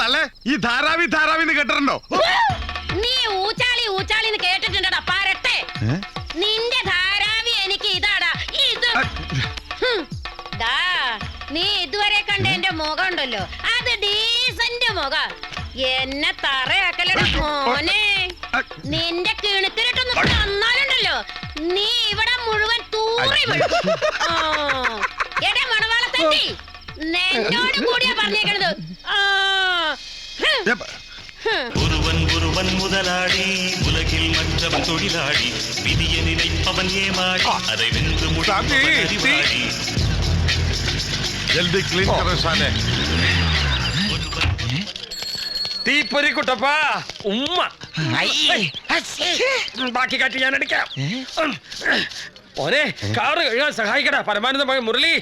തല്ലേ ഈ ധാരാവി ധാരാവി എന്ന് കേട്ടിട്ടുണ്ടോ? നീ ഊച്ചാളി ഊച്ചാളി എന്ന് കേട്ടിട്ടുണ്ടടാ പരട്ടെ. നിന്റെ ധാരാവി എനിക്ക് ഇതാടാ ഇത്. നീ ഇതുവരെ കണ്ട എന്റെ മുഖം ഉണ്ടല്ലോ, അത് ഡീസന്റ് മുഖം. എന്നെ തറയാക്കലടാ മോനെ. നിന്റെ കിണുക്കിലിട്ടൊന്ന് തന്നാലുണ്ടല്ലോ നീ ഇവിടെ മുഴുവൻ തൂറി വീഴും. എടാ മണവാളത്തട്ടി, നിന്നോട് കൂടിയാ പറഞ്ഞേക്കണത്. ஒருவன் முதலாளி உலகில் மற்றவன் தொழிலாளி விதியை நினைப்பவன் ஏமாளி அதை வென்று முடிவாளி. ജൽദി ക്ലീൻ കരോ സാലേ. തീപ്പൊരി കുട്ടപ്പാ ഉമ്മ. ബാക്കി കാട്ടി ഞാൻ എടുക്കാം. ഓനെ കാറ് കഴുകാൻ സഹായിക്കടാ പരമാനന്ദമായ മുരളി.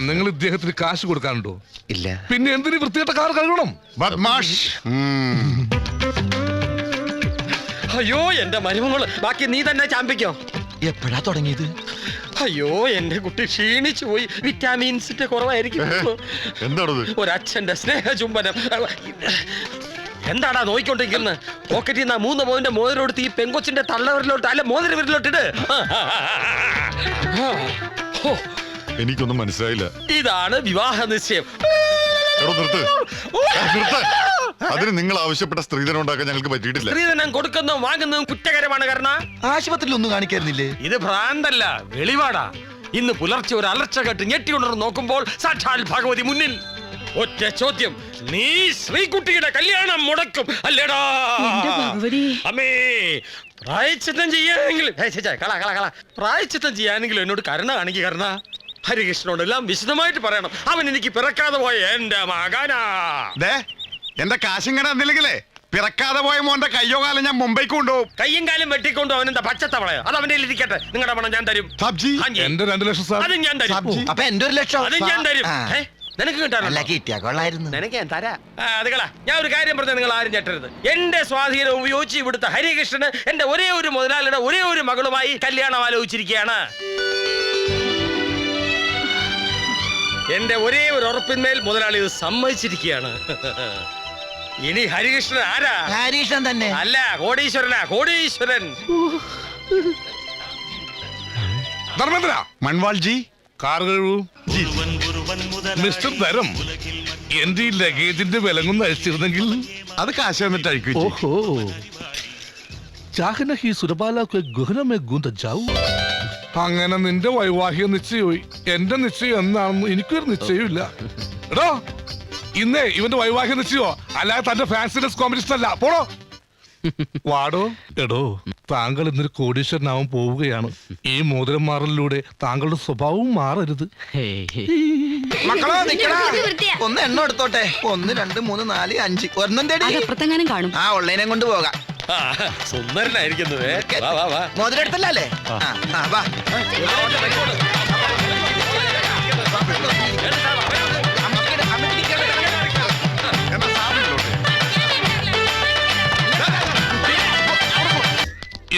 നിങ്ങൾ ഇദ്ദേഹത്തിന് കാശ് കൊടുക്കാനുണ്ടോ? ഇല്ല. പിന്നെ എന്തിനു വൃത്തികെട്ട കാർ കഴുകണം? ബദ്മാഷ്. അയ്യോ എന്റെ മരുമകള്. ബാക്കി നീ തന്നെ ചാമ്പിക്കോ. എപ്പോഴാ തുടങ്ങിയത്? അയ്യോ എന്റെ കുട്ടി ക്ഷീണിച്ചു പോയി. വിറ്റാമിൻസിന്റെ കുറവായിരിക്കും. എന്താണത്? ഒരച്ഛന്റെ സ്നേഹ ചുംബനം. എന്താടാ നോയിക്കൊണ്ടിരിക്കുന്നത്? പോക്കറ്റിൽ നിന്ന് 3 പവന്റെ മോതിരോടുത്ത് ഈ പെങ്കൊച്ചിന്റെ തള്ളവരിലോട്ട് അല്ല മോതിര വിരലോട്ടിട്. എനിക്കൊന്നും മനസ്സിലായില്ല. ഇതാണ് വിവാഹ നിശ്ചയം. അതിന് നിങ്ങൾ ആവശ്യപ്പെട്ട സ്ത്രീധനം ഉണ്ടാക്കാൻ ഞങ്ങൾക്ക് പറ്റിയിട്ടില്ല. സ്ത്രീധനം കൊടുക്കുന്നതും വാങ്ങുന്നതും കുറ്റകരമാണ്. കാരണം ആശുപത്രിയിൽ ഒന്നും കാണിക്കായിരുന്നില്ലേ? ഇത് ഭ്രാന്തല്ല, വെളിവാടാ. ഇന്ന് പുലർച്ചെ ഒരു അലർച്ച കേട്ട് ഞെട്ടി ഉണർന്ന് നോക്കുമ്പോൾ സാക്ഷാൽ ഭഗവതി മുന്നിൽ. ഒറ്റ ചോദ്യം, നീ ശ്രീകുട്ടിയുടെ കല്യാണം മുടക്കും അല്ലേടാ? അമ്മേ, പ്രായച്ചിത്തം ചെയ്യാനെങ്കിലും പ്രായച്ചിത്തം ചെയ്യാനെങ്കിലും എന്നോട് കരുണ കാണിക്കുക. കരുണ ഹരികൃഷ്ണനോടെല്ലാം വിശദമായിട്ട് പറയണം. അവൻ എനിക്ക് പിറക്കാതെ പോയ എന്റെ മകനാ. എന്റെ കാശും കട എന്തില്ലെങ്കിലേ പിറക്കാതെ പോയ മോന്റെ കയ്യോ കാലം ഞാൻ മുംബൈക്ക് കൊണ്ടുപോകും. കയ്യും കാലും വെട്ടിക്കൊണ്ടു അവനെന്താ പച്ചത്തവളയോ? അത് അവന്റെ ഇരിക്കട്ടെ. നിങ്ങളുടെ പണം ഞാൻ തരും. എന്റെ 2 ലക്ഷം സാർ. അതും ഞാൻ തരും. അപ്പൊ എന്റെ 1 ലക്ഷം അതും ഞാൻ തരും. നിനക്ക് കിട്ടാനല്ല, കിട്ടിയാ കൊള്ളായിരുന്നു. നിനക്ക് ഞാൻ തരാം. അതുകളാ, ഞാൻ ഒരു കാര്യം പറഞ്ഞാൽ നിങ്ങൾ ആരും ഞെട്ടരുത്. എന്റെ സ്വാധീനം ഉപയോഗിച്ച് ഇവിടുത്തെ ഹരികൃഷ്ണന് എന്റെ ഒരേ ഒരു മുതലാളിയുടെ ഒരേ ഒരു മകളുമായി കല്യാണം ആലോചിച്ചിരിക്കുകയാണ്. എന്റെ ഒരേ ഒരു ഉറപ്പിന്മേൽ മുതലാളി ഇത് സമ്മതിച്ചിരിക്കുകയാണ്. ഇനി ഹരികൃഷ്ണൻ ആരാ? ഹരീഷൻ തന്നെ. അല്ല, കോടീശ്വരനാ, കോടീശ്വരൻ. ധർമ്മേന്ദ്ര, മൺവാൾജി കാർ കഴിവൂ. മിസ്റ്റർ ധരം, എന്റെ ഈ ലഗേജിന്റെ വിലങ്ങൊന്ന് അഴിച്ചിരുന്നെങ്കിൽ. അത് കാശ് വന്നിട്ട് അഴിക്കും. ഓഹോ, ചാഹന ഹി സുരബാലക്ക് ഗുഹനമേ ഗുന്ത ജാവൂ. അങ്ങനെ നിന്റെ വൈവാഹിക നിശ്ചയമായി. എന്റെ നിശ്ചയം എന്നാണെന്ന് എനിക്കൊരു നിശ്ചയമില്ല. എടോ, ഇന്നേ ഇവന്റെ വൈവാഹിക നിശ്ചയോ അല്ലാതെ തന്റെ ഫാൻസി ഡ്രസ് കോമ്പറ്റീഷൻ അല്ല. പോടോ. വാടോ. എടോ, താങ്കൾ ഇന്നൊരു കോടീശ്വരനാവാൻ പോവുകയാണ്. ഈ മോതിരം മാറലിലൂടെ താങ്കളുടെ സ്വഭാവവും മാറരുത്. മക്കളോ നിക്കടാ. ഒന്ന് എണ്ണം എടുത്തോട്ടെ. 1 2 3 4 5. ഒരെണ്ണം തേടി അപ്പുറത്തെങ്ങാനും കാണും. ആ ഉള്ളതിനെ കൊണ്ട് പോകാം. സുന്ദരനായിരിക്കുന്നു. മോതിരം എടുത്തല്ലേ? വാ.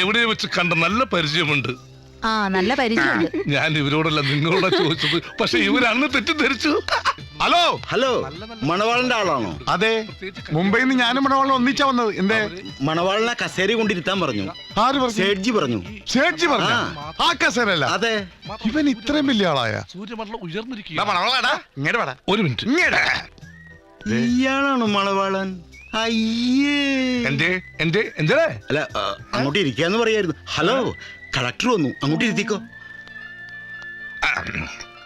എവിടെ വെച്ച് കണ്ട നല്ല പരിചയമുണ്ട്. ആ നല്ല പരിചയമുണ്ട്. ഞാൻ ഇവരോടല്ല നിങ്ങളോടാ ചോദിച്ചത്, പക്ഷെ ഇവരന്ന് തെറ്റിദ്ധരിച്ചു. ഹലോ ഹലോ, മണവാളന്റെ ആളാണോ? അതെ, മുംബൈയിൽ നിന്ന് ഞാനും മണവാളനും ഒന്നിച്ചാ വന്നത്. എന്തേ? മണവാളിനെ കസേര കൊണ്ടിരുത്താൻ പറഞ്ഞു. ആര് പറഞ്ഞു? സേഠ്ജി പറഞ്ഞു. സേഠ്ജി പറഞ്ഞു? ആ കസേരല്ല. അതെ. ഇവൻ ഇത്രയും വലിയ ആളായ? സൂര്യമണ്ഡലം ഉയർന്നിരിക്കുക. ഇങ്ങോട്ട് വേടാ. ഒരു മിനിറ്റ്. ഇയാളാണോ മണവാളൻ? അയ്യേ. എന്തേ അല്ല, അങ്ങോട്ട് ഇരിക്കാന്ന് പറയായിരുന്നു. ഹലോ, കളക്ടർ വന്നു, അങ്ങോട്ട് ഇരുത്തിക്കോ.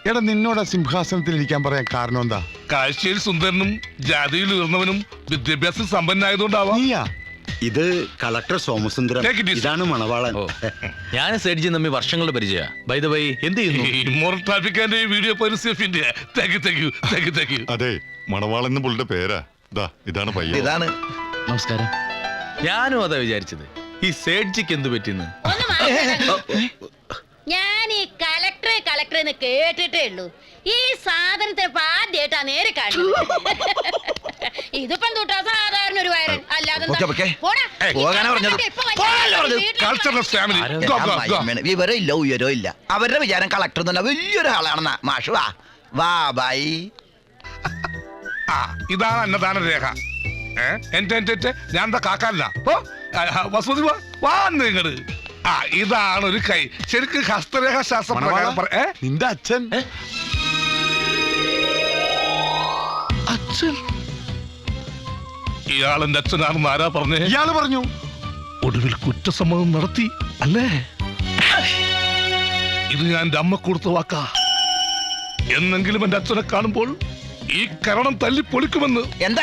എടാ, നിന്നോട് സിംഹാസനത്തിൽ ഇരിക്കാൻ പറയാൻ കാരണം എന്താ? കാഴ്ചയിൽ സുന്ദരനും ജാതിയിൽ ഉയർന്നവനും വിദ്യാഭ്യാസം സമ്പന്നായതുകൊണ്ടാവാം. ഇത് collector Somasundaram, Take it easy. ഇതാണ് മണവാളൻ. ഞാൻ സേഡ്ജി തമ്മിൽ വർഷങ്ങളുടെ പരിചയ. ബൈ ദ വൈ, എന്ത് ചെയ്യുന്നു? ഇമ്മോറൽ ട്രാഫിക്കാന്റെ വീഡിയോ പരസ്യത്തിന്റെ താങ്ക് യു. അതെ, മണവാളെന്ന് പുള്ളിയുടെ പേരാ. ഇതാണ് പയ്യൻ. ഇതാണ്. നമസ്കാരം. ഞാനും അതാ വിചാരിച്ചത്, ഈ സേഡ്ജിക്ക് എന്ത് പറ്റിന്ന്. ഒന്ന് മാറി. ഞാൻ ഈ കളക്ടർ എന്ന് കേട്ടിട്ടേ ഉള്ളൂ. ഈ സാധനത്തെ ആദ്യമായിട്ടാ നേരെ കാണുന്നത്. ഇതിപ്പം തൊട്ടാ സാധാരണ ഒരു വയറൻ, അല്ലാതെ പോകാനാ പറഞ്ഞത്. വിവരം ഇല്ല, ഉയരോ ഇല്ല. അവരുടെ വിചാരം കളക്ടർ തന്നെ വലിയൊരു ആളാണെന്നാ. മാഷു വാ ബൈ. ഇതാണ് അന്നദാന രേഖ. എന്റെ ഞാൻ എന്താ കാക്കാനില്ല. വസൂതി വാ നിങ്ങള്. ഇതാണ് ഒരു കൈ. ശരിക്കും ഹസ്തരേഖ ശാസ്ത്രം. നിന്റെ അച്ഛൻ? അച്ഛൻ? ഇയാളെന്റെ അച്ഛനാണെന്ന് ആരാ പറഞ്ഞേ? ഇയാള് പറഞ്ഞു. ഒടുവിൽ കുറ്റസമ്മതം നടത്തി അല്ലേ? ഇത് ഞാൻ എന്റെ അമ്മ കൊടുത്ത വാക്കാ. എന്നെങ്കിലും എന്റെ അച്ഛനെ കാണുമ്പോൾ ഈ കരണം തല്ലി പൊളിക്കുമെന്ന്. എന്താ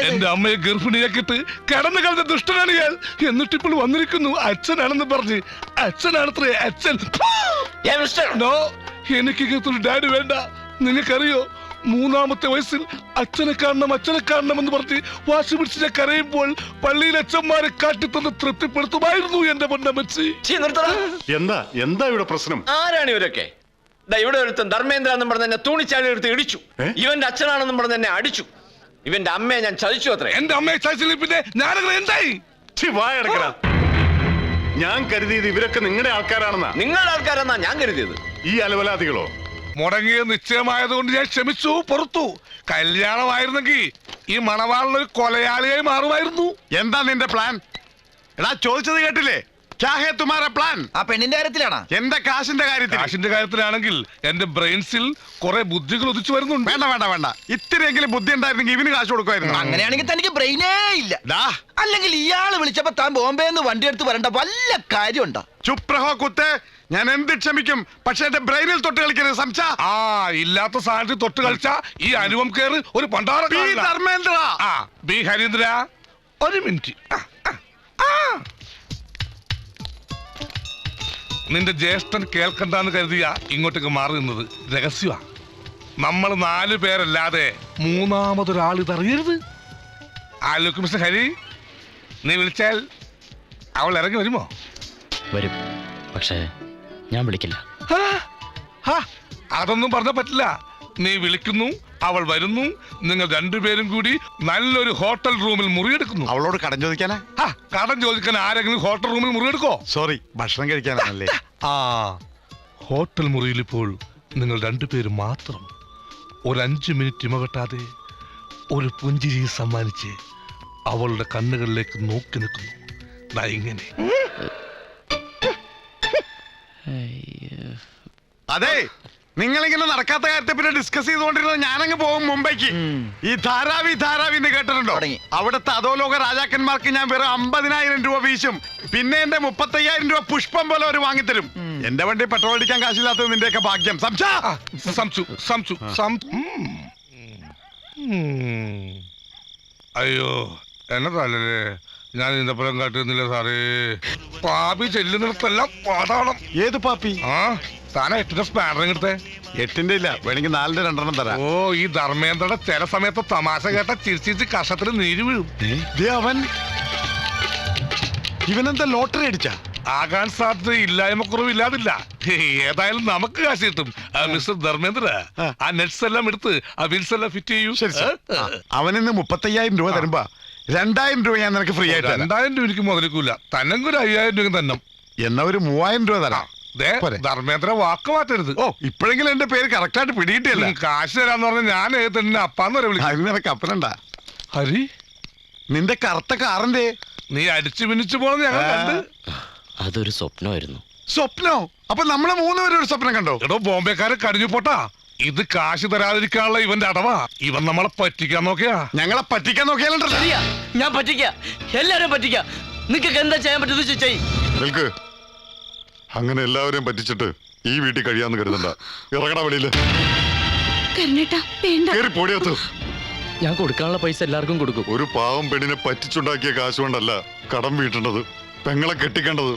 എന്റെ അമ്മയെ ഗർഭിണിയാക്കിട്ട് കടന്നു കളഞ്ഞ ദുഷ്ടനാണ് ഇയാൾ. എന്നിട്ടിപ്പോൾ വന്നിരിക്കുന്നു അച്ഛനാണെന്ന് പറഞ്ഞ്. അച്ഛനാണത്രേ അച്ഛൻ. നോ, എനിക്ക് ഇങ്ങനത്തൊരു ഡാഡി വേണ്ട. നിങ്ങൾക്കറിയോ, 3-ാമത്തെ വയസ്സിൽ അച്ഛനെ കാണണം എന്ന് പറഞ്ഞ് വാശി പിടിച്ച് കരയുമ്പോൾ പള്ളിയിൽ അച്ഛന്മാരെ കാട്ടിത്തന്ന് തൃപ്തിപ്പെടുത്തുമായിരുന്നു എന്റെ പൊന്നമ്മച്ചി. എന്താ ഇവിടെ പ്രശ്നം? ആരാണ് ഇവരൊക്കെ? ഇവിടെ ഒരുത്തൻ ധർമ്മേന്ദ്ര എന്നും പറഞ്ഞ എന്നെ തൂണിച്ചാടി എടുത്ത് ഇടിച്ചു. ഇവന്റെ അച്ഛനാണെന്നും പറഞ്ഞ എന്നെ അടിച്ചു. ഇവന്റെ അമ്മയെ ഞാൻ ചതിച്ചു അത്രേ. എന്റെ അമ്മയെ ചതിച്ചില്ല പിന്നെ ഞാനങ്ങനെ എന്തായി? ഞാൻ കരുതിയത് ഇവരൊക്കെ നിങ്ങളുടെ ആൾക്കാരാണെന്നാ. നിങ്ങളുടെ ആൾക്കാരെന്നാ ഞാൻ കരുതിയത്. ഈ അലവലാദികളോ? മുടങ്ങിയ നിശ്ചയമായതുകൊണ്ട് ഞാൻ ക്ഷമിച്ചു, പുറത്തു. കല്യാണമായിരുന്നെങ്കിൽ ഈ മണവാളിനൊരു കൊലയാളിയായി മാറുമായിരുന്നു. എന്താ നിന്റെ പ്ലാൻ? എടാ, ചോദിച്ചത് കേട്ടില്ലേ? പ്ലാൻ ആ പെണ്ണിന്റെ കാര്യത്തിലാണോ? എന്റെ കാശിന്റെ കാര്യത്തിലാണെങ്കിൽ എന്റെ ബ്രെയിൻസിൽ കുറെ ബുദ്ധികൾ ഉദിച്ചു വരുന്നുണ്ട്. വേണ്ട, ഇത്തിരിയെങ്കിലും ബുദ്ധി ഉണ്ടായിരുന്നെങ്കിൽ ഇവന് കാശ് കൊടുക്കുമായിരുന്നു. അങ്ങനെയാണെങ്കിൽ തനിക്ക് ബ്രെയിനേ ഇല്ല. അല്ലെങ്കിൽ ഇയാള് വിളിച്ചപ്പോ താൻ ബോംബെന്ന് വണ്ടി എടുത്ത് വരേണ്ട വല്ല കാര്യമുണ്ടോ? ചുപ്രഹോ കുത്ത്. ഞാൻ എന്ത് ക്ഷമിക്കും, പക്ഷെ എന്റെ ബ്രെയിനിൽ തൊട്ട് കളിക്കരുത്. സംസാ ഇല്ലാത്ത സാധനത്തിൽ തൊട്ട് കളിച്ച ഈ അനുപം കേറ് ഒരു പണ്ടാറ. ധർമ്മേന്ദ്ര, ബി ഹരീന്ദ്ര, ഒരു മിനിറ്റ്. നിന്റെ ജ്യേഷ്ഠൻ കേൾക്കണ്ടെന്ന് കരുതിയ ഇങ്ങോട്ടേക്ക് മാറി നിന്നത്. രഹസ്യമാ. നമ്മൾ 4 പേരല്ലാതെ 3-മതൊരാൾ ഇതറിയരുത്. ആലോചിക്കും മിസ്റ്റർ ഹരി, നീ വിളിച്ചാൽ അവൾ ഇറങ്ങി വരുമോ? വരും, പക്ഷേ ഞാൻ വിളിക്കില്ല. അതൊന്നും പറഞ്ഞ പറ്റില്ല. നീ വിളിക്കുന്നു, അവൾ വരുന്നു, നിങ്ങൾ 2 പേരും കൂടി നല്ലൊരു ഹോട്ടൽ റൂമിൽ മുറിയെടുക്കുന്നു. അവളോട് കടം ചോദിക്കാനാ? കടം ചോദിക്കാൻ ആരെങ്കിലും ഹോട്ടൽ റൂമിൽ മുറിയെടുക്കോ? സോറി, ഭക്ഷണം കഴിക്കാനല്ലേ. ഹോട്ടൽ മുറിയിൽ ഇപ്പോൾ നിങ്ങൾ 2 പേരും മാത്രം. ഒരു 5 മിനിറ്റ് ഇമകെട്ടാതെ ഒരു പുഞ്ചിരി സമ്മാനിച്ച് അവളുടെ കണ്ണുകളിലേക്ക് നോക്കി നിൽക്കുന്നു. ഇങ്ങനെ. അതെ, നിങ്ങളിങ്ങനെ നടക്കാത്ത കാര്യത്തെ പിന്നെ ഡിസ്കസ് ചെയ്തുകൊണ്ടിരുന്നത് ഞാനങ്ങ് പോകും മുംബൈക്ക്. ഈ ധാരാവി എന്ന് കേട്ടിട്ടുണ്ടോ? അവിടുത്തെ അധോലോക രാജാക്കന്മാർക്ക് ഞാൻ വെറും 50,000 രൂപ വീശും. പിന്നെ എന്റെ 35,000 രൂപ പുഷ്പം പോലെ അവർ വാങ്ങിത്തരും. എന്റെ വണ്ടി പെട്രോൾ അടിക്കാൻ കാശില്ലാത്തത് നിന്റെയൊക്കെ ഭാഗ്യം. അയ്യോ, എന്നതല്ലേ ഞാൻ ഇന്നപ്പുറം കാട്ടുന്നില്ല സാറേ. പാപ്പി ചെല്ലുന്നിടത്തെല്ലാം പാതാളം. ഏത് പാപ്പി? താനാ 8ന്റെ സ്പാനറിങ് എടുത്തേ. 8ന്റെ ഇല്ല, വേണമെങ്കിൽ 4ന്റെ 2 തരാം. ഓ, ഈ ധർമ്മേന്ദ്രയുടെ ചില സമയത്ത് തമാശ കേട്ട ചിരിച്ചിരിച്ച് കഷത്തിൽ നീര് വീഴും. ഇവനെന്താ ലോട്ടറി അടിച്ച? ആകാൻ സാധ്യത ഇല്ലായ്മക്കുറവില്ലാതില്ല. ഏതായാലും നമുക്ക് കാശ് കിട്ടും. മിസ്റ്റർ ധർമ്മേന്ദ്ര, ആ നെറ്റ്സ് എല്ലാം എടുത്ത് ആ വിൽസ് എല്ലാം ഫിറ്റ് ചെയ്യൂ. അവനിന്ന് 35,000 രൂപ തരുമ്പോ 2,000 രൂപ ഞാൻ നിനക്ക് ഫ്രീ ആയിട്ട്. 2,000 രൂപ എനിക്ക് മുതലിക്കൂല. തന്നെങ്കിൽ 5,000 രൂപ തന്നെ. എന്നാ ഒരു 3000 രൂപ തരാം. ധർമ്മേന്ദ്ര വാക്ക് മാറ്റരുത്. ഓ ഇപ്പോഴെങ്കിലും എന്റെ പേര് കറക്റ്റ് ആയിട്ട് പിടിയിട്ടില്ല. കാശ് തരാന്ന് പറഞ്ഞ ഞാൻ തന്നെ അപ്പാന്ന് വരെ വിളിക്കും. നിനക്ക് അപ്പനണ്ട ഹരി, നിന്റെ കറുത്ത കാറിന്റെ നീ അടിച്ചു പിന്നിച്ചു പോണെന്ന് ഞങ്ങൾ കണ്ട്. അതൊരു സ്വപ്നമായിരുന്നു. സ്വപ്നോ? അപ്പൊ നമ്മളെ 3 പേരും ഒരു സ്വപ്നം കണ്ടോ? എടോ ബോംബെക്കാരെ കടിഞ്ഞു പോട്ടാ. ഇത് കാശ് തരാതിരിക്കാനുള്ള ഇവന്റെ അടവാ. ഇവൻ നമ്മളെ പറ്റിക്കാൻ നോക്കിയാ. ഞങ്ങളെ പറ്റിക്കാൻ നോക്കിയാലുണ്ടല്ലോ. ഞാൻ പറ്റിക്കാം, എല്ലാരും പറ്റിക്കാം. നിങ്ങൾക്ക് എന്താ ചെയ്യാൻ പറ്റുന്നത് ചെയ്യ്. നിൽക്ക്. അങ്ങനെ എല്ലാവരെയും പറ്റിച്ചിട്ട് ഈ വീട്ടിൽ കഴിയാന്ന് കരുതണ്ട. ഇറങ്ങണ വെളിയില്. കേറി പൊടിയത്ത്. ഞാൻ കൊടുക്കാനുള്ള പൈസ എല്ലാവർക്കും കൊടുക്കും. ഒരു പാവം പെണ്ണിനെ പറ്റിച്ചുണ്ടാക്കിയ കാശ് കൊണ്ടല്ല കടം വീട്ടേണ്ടത്, പെങ്ങളെ കെട്ടിക്കേണ്ടത്.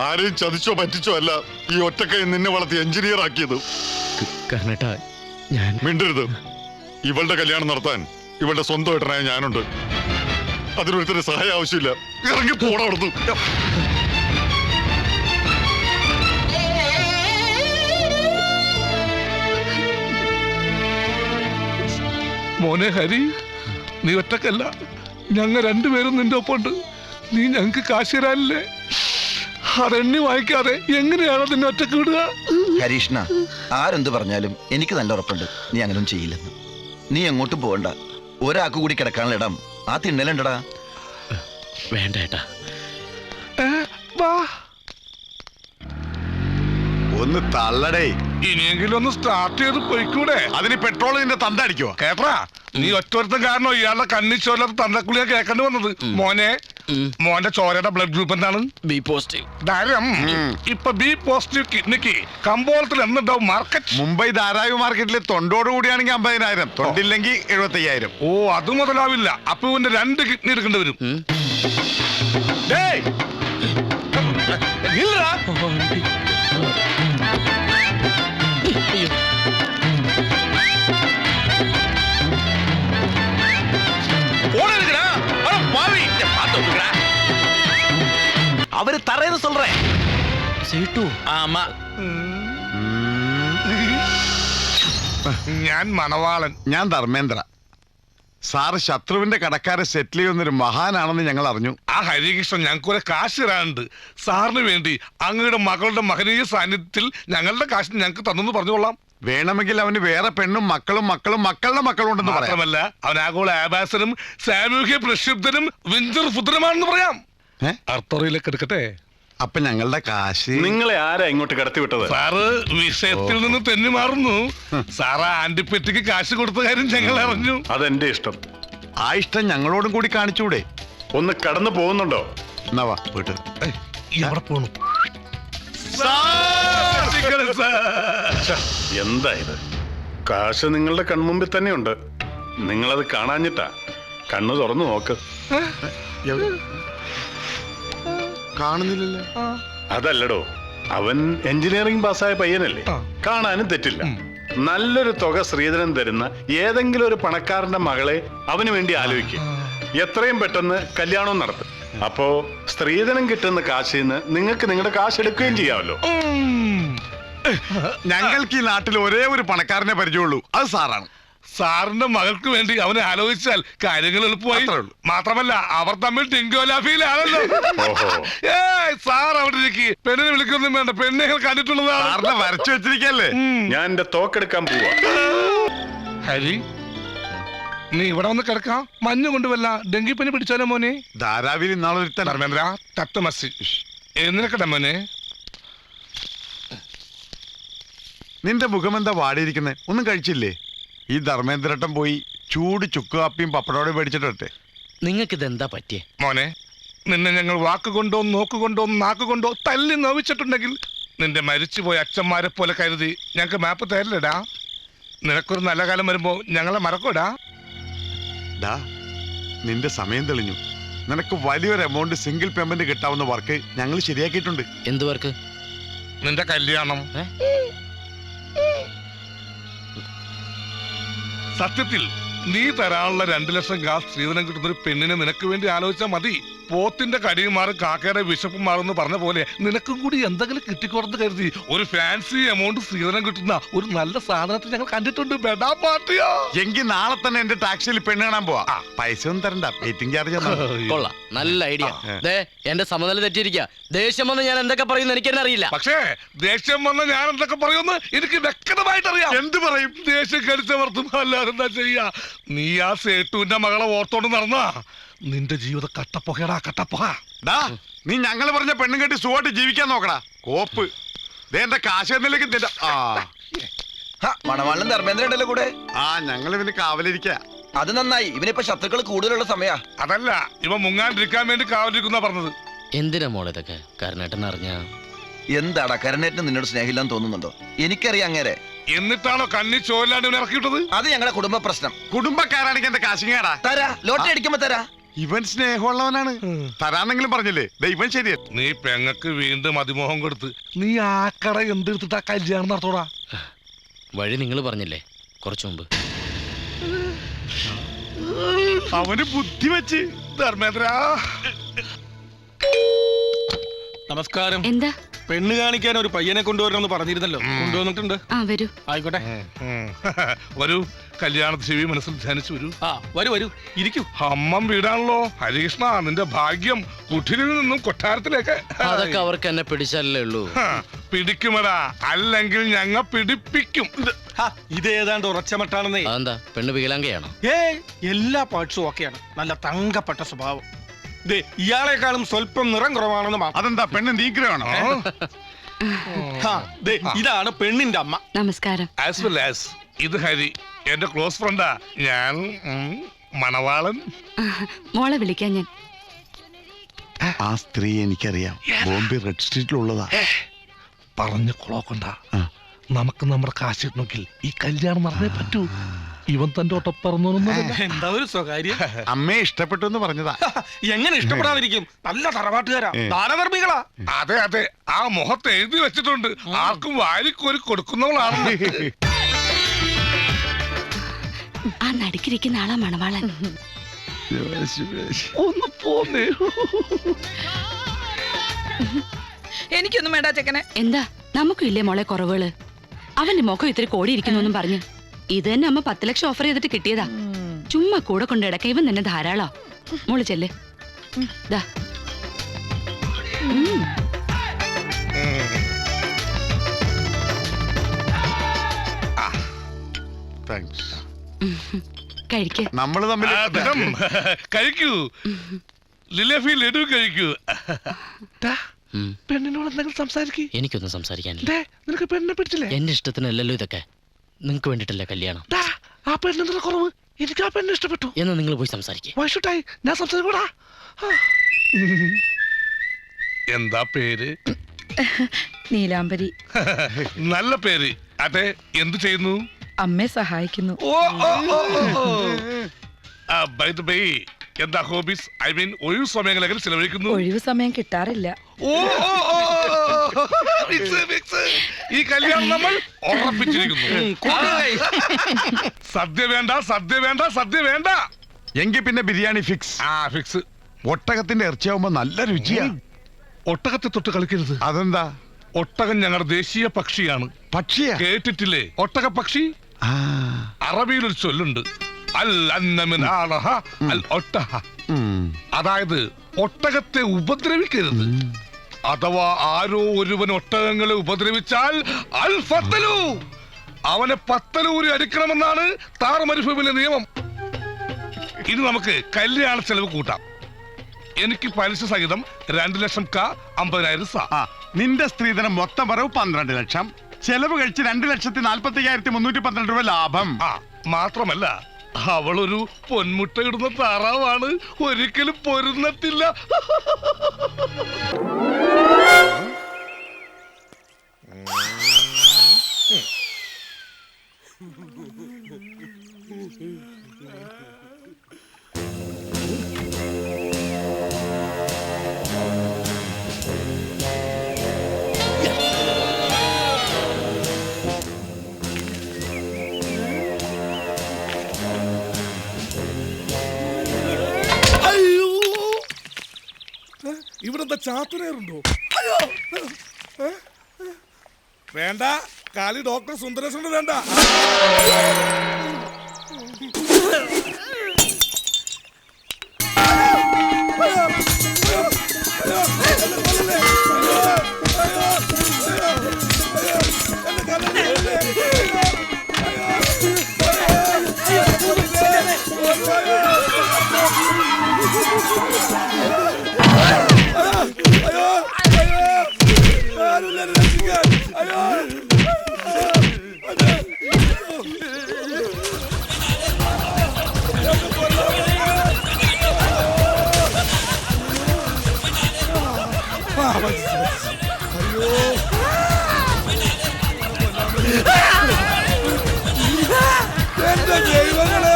ആരെയും ചതിച്ചോ പറ്റിച്ചോ അല്ല ഈ ഒറ്റക്കൈ നിന്നെ വളർത്തി എഞ്ചിനീയർ ആക്കിയത്. കർണേട്ടാ, ഞാൻ മിണ്ടരുത്. ഇവളുടെ കല്യാണം നടത്താൻ ഇവളുടെ സ്വന്തം ഏട്ടനായ ഞാനുണ്ട്. അതിനൊരുത്തരെ സഹായം ആവശ്യമില്ല. ഇറങ്ങി പോടവിടുന്നു. മോനെ ഹരി, നീ ഒറ്റക്കല്ല, ഞങ്ങൾ രണ്ടുപേരും നിന്റെ ഒപ്പമുണ്ട്. നീ ഞങ്ങക്ക് കാശ് തരാനില്ലേ? അതെണ്ണി വായിക്കാതെ എങ്ങനെയാണ് നിന്നെ ഒറ്റക്ക് വിടുക? ഹരീഷ്ണ, ആരെന്ത് പറഞ്ഞാലും എനിക്ക് നല്ല ഉറപ്പുണ്ട് നീ അങ്ങനൊന്നും ചെയ്യില്ലെന്ന്. നീ എങ്ങോട്ടും പോകണ്ട. ഒരാൾക്ക് കൂടി കിടക്കാനുള്ള ഇടം ആ തിണ്ണലുണ്ടടാ. വേണ്ട ഏട്ടാ. ഒന്ന് തള്ളടേ. ഇനിയെങ്കിലും ഒന്ന് സ്റ്റാർട്ട് ചെയ്ത് പോയിക്കൂടെ? അതിന് പെട്രോൾ നിന്റെ തന്ത അടിക്കുവോ? കേട്ടാ, നീ ഒറ്റൊരുത്തം കാരണം ഇയാളുടെ കണ്ണി ചോരത്തെ തന്തക്കുളിയാ കേൾക്കേണ്ടി വന്നത്. മോനെ, മോന്റെ ചോരയുടെ ബ്ലഡ് ഗ്രൂപ്പ് എന്താണ്? B positive. ധാരം. ഇപ്പൊ ബി പോസിറ്റീവ് കിഡ്നിക്ക് കമ്പോളത്തിൽ എന്തുണ്ടാവും മാർക്കറ്റ്? മുംബൈ ധാരാവി മാർക്കറ്റിൽ തൊണ്ടോട് കൂടിയാണെങ്കിൽ 50,000, തൊണ്ടില്ലെങ്കിൽ 75,000. ഓ, അത് മുതലാവില്ല. അപ്പൊ ഇവന്റെ 2 കിഡ്നി എടുക്കേണ്ടി വരും. അവര് തറയെന്ന് சொல்றேன். ഞാൻ മണവാളൻ. ഞാൻ ധർമ്മേന്ദ്ര. സാറ് ശത്രുവിന്റെ കടക്കാരെ സെറ്റിൽ ചെയ്യുന്നൊരു മഹാനാണെന്ന് ഞങ്ങൾ അറിഞ്ഞു. ആ ഹരികൃഷ്ണൻ ഞങ്ങൾക്ക് കുറെ കാശ് തരാനുണ്ട്. സാറിന് വേണ്ടി അങ്ങയുടെ മകളുടെ മഹനീയ സാന്നിധ്യത്തിൽ ഞങ്ങളുടെ കാശ് ഞങ്ങൾക്ക് തന്നെന്ന് പറഞ്ഞുകൊള്ളാം. വേണമെങ്കിൽ അവന് വേറെ പെണ്ണും മക്കളും മക്കളും മക്കളുടെ മക്കളും ഉണ്ടെന്ന് പറയാം. മാത്രമല്ല, അവൻ ആഗോള ആഭാസനും സാമൂഹ്യ പ്രക്ഷുബ്ധനും വിഞ്ചർ പുത്രമാണെന്ന് പറയാം. അർത്തോറിയിലേക്ക് എടുക്കട്ടെ. അപ്പൊ ഞങ്ങളുടെ കാശ് നിങ്ങളെ ആരാ ഇങ്ങോട്ട് കടത്തി വിട്ടത്? സാറ് വിഷയത്തിൽ നിന്ന് തെന്നി മാറുന്നു. സാറ് ആന്റിപ്പറ്റിക്ക് കാശ് കൊടുത്ത കാര്യം ഞങ്ങൾ അറിഞ്ഞു. അതെന്റെ ഇഷ്ടം. ആ ഇഷ്ടം ഞങ്ങളോടും കൂടി കാണിച്ചൂടെ? ഒന്ന് കടന്നു പോകുന്നുണ്ടോ? എന്നാ വാ വീട്ടിൽ. എവിടെ പോണു? എന്താ ഇത്? കാശ് നിങ്ങളുടെ കൺമുമ്പിൽ തന്നെയുണ്ട്. നിങ്ങളത് കാണാഞ്ഞിട്ടാ. കണ്ണു തുറന്നു നോക്ക്. കാണുന്നില്ലല്ലോ. അതല്ലടോ, അവൻ എഞ്ചിനീയറിംഗ് പാസ്സായ പയ്യനല്ലേ, കാണാനും തെറ്റില്ല. നല്ലൊരു തുക ശ്രീധരൻ തരുന്ന ഏതെങ്കിലും ഒരു പണക്കാരന്റെ മകളെ അവന് വേണ്ടി ആലോചിക്കും. എത്രയും പെട്ടെന്ന് കല്യാണവും നടത്തും. അപ്പോ സ്ത്രീധനം കിട്ടുന്ന കാശിൽ നിന്ന് നിങ്ങൾക്ക് നിങ്ങളുടെ കാശ് എടുക്കുകയും ചെയ്യാമല്ലോ. ഞങ്ങൾക്ക് ഈ നാട്ടിൽ ഒരേ ഒരു പണക്കാരനെ പരിചയമുള്ളൂ, അത് സാറാണ്. സാറിന്റെ മകൾക്ക് വേണ്ടി അവനെ ആലോചിച്ചാൽ കാര്യങ്ങൾ എളുപ്പമായി. മാത്രമല്ല, അവർ തമ്മിൽ ടിങ്കോലാഫിയിലാണല്ലോ. സാർ അവിടെ ഇരിക്കും. പെണ്ണിനെ വിളിക്കൊന്നും വേണ്ട, പെണ്ണുങ്ങൾ കണ്ടിട്ടുള്ളതാണ്. വരച്ചു വെച്ചിരിക്കല്ലേ. ഞാൻ എന്റെ തോക്കെടുക്കാൻ പോവാ. ഹരി, നീ ഇവിടെ വന്ന് കിടക്കാം. മഞ്ഞ് കൊണ്ടുവല്ല ഡെങ്കിപ്പനി പിടിച്ചാലോ മോനെ? ധാരാവിൽ ഇന്നാളൊരുത്തൻ. ധർമ്മേന്ദ്ര, തത്വമസി എന്നിരിക്കട്ടെ മോനെ. നിന്റെ മുഖം എന്താ വാടിയിരിക്കുന്നേ? ഒന്നും കഴിച്ചില്ലേ? ഈ ധർമ്മേന്ദ്രട്ടം പോയി ചൂട് ചുക്ക് കാപ്പിയും പപ്പടോടെ മേടിച്ചിട്ടെ. നിങ്ങൾക്ക് ഇതെന്താ പറ്റിയേ? മോനെ, നിന്നെ ഞങ്ങൾ വാക്കുകൊണ്ടോ നോക്കുകൊണ്ടോ നാക്കുകൊണ്ടോ തല്ലി നോവിച്ചിട്ടുണ്ടെങ്കിൽ നിന്റെ മരിച്ചുപോയ അച്ഛന്മാരെ പോലെ കരുതി ഞങ്ങൾക്ക് മാപ്പ് തരില്ലടാ. നിനക്കൊരു നല്ല കാലം വരുമ്പോ ഞങ്ങളെ മറക്കൂടാ. നിന്റെ സമയം തെളിഞ്ഞു. നിനക്ക് വലിയൊരു എമൗണ്ട് സിംഗിൾ പേയ്മെന്റ് കിട്ടാവുന്ന വർക്ക് ഞങ്ങൾ ശരിയാക്കിയിട്ടുണ്ട്. എന്ത് വർക്ക്? നിന്റെ കല്യാണം. സത്യത്തിൽ നീ തരാനുള്ള 2 ലക്ഷം കാശ് ശ്രീധരൻ കിട്ടുന്ന ഒരു പെണ്ണിനെ നിനക്ക് വേണ്ടി ആലോചിച്ചാൽ മതി. പോത്തിന്റെ കടിയും മാറും കാക്കയുടെ വിശപ്പും മാറും പറഞ്ഞ പോലെ നിനക്കും കൂടി എന്തെങ്കിലും കിട്ടിക്കോർന്ന് കരുതി ഒരു ഫാൻസി എമൗണ്ട് സ്ത്രീധനം കിട്ടുന്ന ഒരു നല്ല സാധനത്തെ ഞങ്ങൾ കണ്ടിട്ടുണ്ട്. ബെഡാ പാർട്ടിയാ. എങ്കിൽ നാളെ തന്നെ എന്റെ ടാക്സിയിൽ പെണ്ണ് കാണാൻ പോവാ. പൈസ ഒന്നും തരണ്ട, വെയിറ്റിംഗ് ചാർജ്. കൊള്ളാം, നല്ല ഐഡിയ. എന്റെ സമനില തെറ്റിയിരിക്കുക. ദേഷ്യം വന്ന് ഞാൻ എന്തൊക്കെ പറയുന്നു എനിക്കെന്നെ അറിയില്ല. പക്ഷേ ദേഷ്യം വന്ന് ഞാൻ എന്തൊക്കെ പറയുമെന്ന് എനിക്ക് വ്യക്തമായിട്ട് അറിയാം. എന്ത് പറയും? ദേഷ്യം കടിച്ചമർത്തും. അല്ലാതെ എന്താ ചെയ്യാ? നീ ആ സേട്ടുവിന്റെ മകളെ ഓർത്തോണ്ട് നടന്നാ നിന്റെ ജീവിതം കട്ടപ്പുകടാ, കട്ടപ്പുക. നീ ഞങ്ങൾ പറഞ്ഞ പെണ്ണും കെട്ടി സുഖമായിട്ട് ജീവിക്കാൻ നോക്കടാ. കോപ്പ് എന്റെ കാശ് എന്നിലേക്ക് മണവാളിനും ധർമ്മേന്ദ്രണ്ടല്ലോ കൂടെ. ഞങ്ങൾ ഇവന് കാവലിരിക്ക. അത് നന്നായി. ഇവനിപ്പോ ശത്രുക്കൾ കൂടുതലുള്ള സമയാ. അതല്ല, ഇവ മുങ്ങാണ്ടിരിക്കാൻ വേണ്ടി കാവലിരിക്കുന്ന പറഞ്ഞത്. എന്തിനാ മോളെ ഇതൊക്കെ? കരുണേട്ടൻ അറിഞ്ഞ എന്താടാ കരുണേട്ടന് നിന്നോട് സ്നേഹമില്ലാന്ന് തോന്നുന്നുണ്ടോ? എനിക്കറിയാം അങ്ങേരെ. എന്നിട്ടാണോ കണ്ണി ചോലാണ്ട് ഇവനെ ഇറക്കിയിട്ടത്? അത് ഞങ്ങളുടെ കുടുംബ പ്രശ്നം. കുടുംബക്കാരാണെങ്കിൽ എന്റെ കാശിങ്ങാടാ തരാ. ലോട്ടറി അടിക്കുമ്പോ തരാ. ഇവൻ സ്നേഹമുള്ളവനാണ്. തരാന്നെങ്കിലും പറഞ്ഞില്ലേ? ഇവൻ ശരിയാ. നീ പെങ്ങക്ക് വീണ്ടും അതിമോഹം കൊടുത്ത് നീ ആ കട എന്തെടുത്തിട്ടാ കല്യാണം നടത്തോടാ? വഴി നിങ്ങൾ പറഞ്ഞില്ലേ കുറച്ചു മുമ്പ്. അവന് ബുദ്ധി വെച്ച്. ധർമ്മേന്ദ്ര നമസ്കാരം. എന്താ? പെണ്ണ് കാണിക്കാൻ ഒരു പയ്യനെ കൊണ്ടുവരണമെന്ന് പറഞ്ഞിരുന്നല്ലോ. കൊണ്ടുവന്നിട്ടുണ്ട്. വരൂ. ആയിക്കോട്ടെ. വരൂ. കല്യാണ ശിവി മനസ്സിൽ ധ്യാനിച്ചു വരൂ. വരൂ വരൂ, ഇരിക്കൂ. അമ്മം വീടാണല്ലോ. ഹരികൃഷ്ണ, നിന്റെ ഭാഗ്യം കുഠിരിൽ നിന്നും കൊട്ടാരത്തിലേക്ക്. അതൊക്കെ അവർക്ക് എന്നെ പിടിച്ചാലേ ഉള്ളൂ. പിടിക്കുമടാ, അല്ലെങ്കിൽ ഞങ്ങ പിടിപ്പിക്കും. ഇത് ഏതാണ്ട് ഉറച്ചമട്ടാണെന്നേ. അതെന്താ, പെണ്ണ് വികലാംഗയാണോ? എല്ലാ പാർട്സും ഓക്കെയാണ്. നല്ല തങ്കപ്പെട്ട സ്വഭാവം. ഇയാളെക്കാളും സ്വല്പം നിറം കുറവാണെന്ന്. അതെന്താ, പെണ്ണ് നീഗ്രഹമാണോ? ഇതാണ് പെണ്ണിന്റെ അമ്മ. നമസ്കാരം. ആസ് വെൽ ആസ് ഇത് ഹരി, എന്റെ ക്ലോസ് ഫ്രണ്ടാ. ഞാൻ മണവാളൻ. മോളെ വിളിക്കാൻ ഞാൻ. ആ സ്ത്രീ എനിക്കറിയാം. ബോംബെ റെഡ് സ്ട്രീറ്റിലുള്ളതാ. പറഞ്ഞ കുളോക്കണ്ട. നമുക്ക് നമ്മുടെ കാശ് കിട്ടണമെങ്കിൽ ഈ കല്യാണം നടന്നേ പറ്റൂ. ഇവൻ തന്റെ ഒട്ടപ്പറന്നൊന്നും എന്താ ഒരു സ്വകാര്യം. അമ്മയെ ഇഷ്ടപ്പെട്ടു എന്ന് പറഞ്ഞതാ. എങ്ങനെ ഇഷ്ടപ്പെടാതിരിക്കും? നല്ല തറവാട്ടുകാരാ, ദാനധർമ്മികളാ. അതെ അതെ, ആ മുഖത്ത് എഴുതി വെച്ചിട്ടുണ്ട്. ആർക്കും വാരിക്കോരി കൊടുക്കുന്നവളാണ്. ആ നടുക്കിരിക്കുന്ന ആളാ മണവാളൻ. ഒന്ന് പോന്നേ. എനിക്കൊന്നും വേണ്ട ചെക്കനെ. എന്താ, നമുക്കും ഇല്ലേ മോളെ കുറവുകള്? അവന്റെ മുഖം ഇത്തിരി കോടിയിരിക്കുന്നു പറഞ്ഞു. ഇത് തന്നെ അമ്മ 10 ലക്ഷം ഓഫർ ചെയ്തിട്ട് കിട്ടിയതാ. ചുമ്മാ കൂടെ കൊണ്ട് ഇടക്ക ഇവൻ തന്നെ ധാരാളോ. മോള് ചെല്ലേ. കഴിക്ക്. നമ്മള് തമ്മിൽ കഴിക്കൂ. ലിലഫി ലഡു കഴിക്കൂ. പെണ്ണിനോട് എന്തെങ്കിലും സംസാരിക്കേ. എനിക്കൊന്നും സംസാരിക്കാനില്ല. നിനക്ക് പെണ്ണിനെ പിടിച്ചില്ലേ? എന്റെ ഇഷ്ടത്തിനല്ലല്ലോ ഇതൊക്കെ. നിങ്ങക്ക് വേണ്ടിട്ടല്ലേ കല്യാണം. ആ പെണ്ണെന്താ കുറവ്? എനിക്ക് ആ പെണ്ണിനെ ഇഷ്ടപ്പെട്ടു. എന്ന് നിങ്ങൾ പോയി സംസാരിക്കേ. വൈഷുട്ടായി, ഞാൻ സംസാരിക്കൂടാ. എന്താ പേര്? നീലാംബരി. നല്ല പേര്. അതെ, എന്തു ചെയ്യുന്നു? അമ്മയെ സഹായിക്കുന്നു. എന്താ ഹോബീസ്? ഐ മീൻ ഒഴിവ് സമയങ്ങളെങ്കിലും ചെലവഴിക്കുന്നു? ഒഴിവ് സമയം കിട്ടാറില്ല. ഈ കല്യാണം നമ്മൾ ഉറപ്പിച്ചിരിക്കുന്നു. സദ്യ വേണ്ട, സദ്യ വേണ്ട, സദ്യ വേണ്ട. എങ്കിൽ പിന്നെ ബിരിയാണി ഫിക്സ്. ഫിക്സ്. ഒട്ടകത്തിന്റെ ഇറച്ചിയാവുമ്പോ നല്ല രുചിയാ. ഒട്ടകത്തെ തൊട്ട് കളിക്കരുത്. അതെന്താ? ഒട്ടകം ഞങ്ങളുടെ ദേശീയ പക്ഷിയാണ്. പക്ഷിയാ? കേട്ടിട്ടില്ലേ ഒട്ടക പക്ഷി? അറബിയിലൊരു ചൊല്ലുണ്ട്, അൽ അന്നമിനാളഹ അൽ ഒട്ടഹ. അതായത് ഒട്ടകത്തെ ഉപദ്രവിക്കരുത്. അഥവാ ആരോ ഒരുവൻ ഒട്ടകങ്ങളെ ഉപദ്രവിച്ചാൽ അൽ ഫത്തലു, അവനെ പത്തലൂരി അടിക്കണമെന്നാണ് താർ മരുഭൂമിയിലെ നിയമം. ഇനി നമുക്ക് കല്യാണ ചെലവ് കൂട്ടാം. എനിക്ക് പലിശ സഹിതം 2 ലക്ഷം 50,000. നിന്റെ സ്ത്രീധനം മൊത്തം വരവ് 12 ലക്ഷം. ചെലവ് കഴിച്ച് 2,45,312 രൂപ ലാഭം. മാത്രമല്ല അവളൊരു പൊന്മുട്ട ഇടുന്ന താറാവാണ്. ഒരിക്കലും പൊരുന്നത്തില്ല. ഇവിടെന്താ ചാത്തുനേറുണ്ടോ? അയ്യോ വേണ്ട, കാലി ഡോക്ടർ സുന്ദരേശ്വരൻ വേണ്ട. എന്റെ ദൈവങ്ങളെ!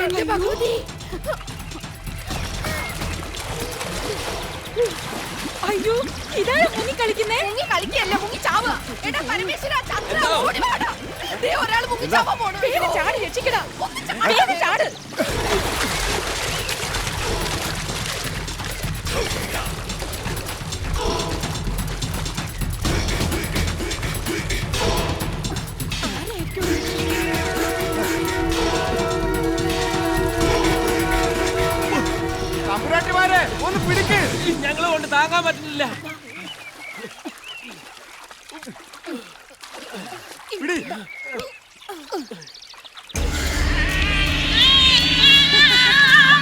എന്റെ ഭഗവതി! അയ്യോ ഇതാണ് മുങ്ങി കളിക്കുന്നേ. മുങ്ങി കളിക്കല്ല, മുങ്ങി ചാവുക. എടാ പരമേശ്വരാ, ചന്ദ്ര, ഓടി വാടാ. ദേ ഒരാൾ മുങ്ങി ചാവാൻ പോണു. വേഗം ചാടി രക്ഷിക്കടാ. വേഗം ചാട്. ഒന്ന് പിടിക്ക്, ഞങ്ങളെ കൊണ്ട് താങ്ങാൻ പറ്റുന്നില്ല.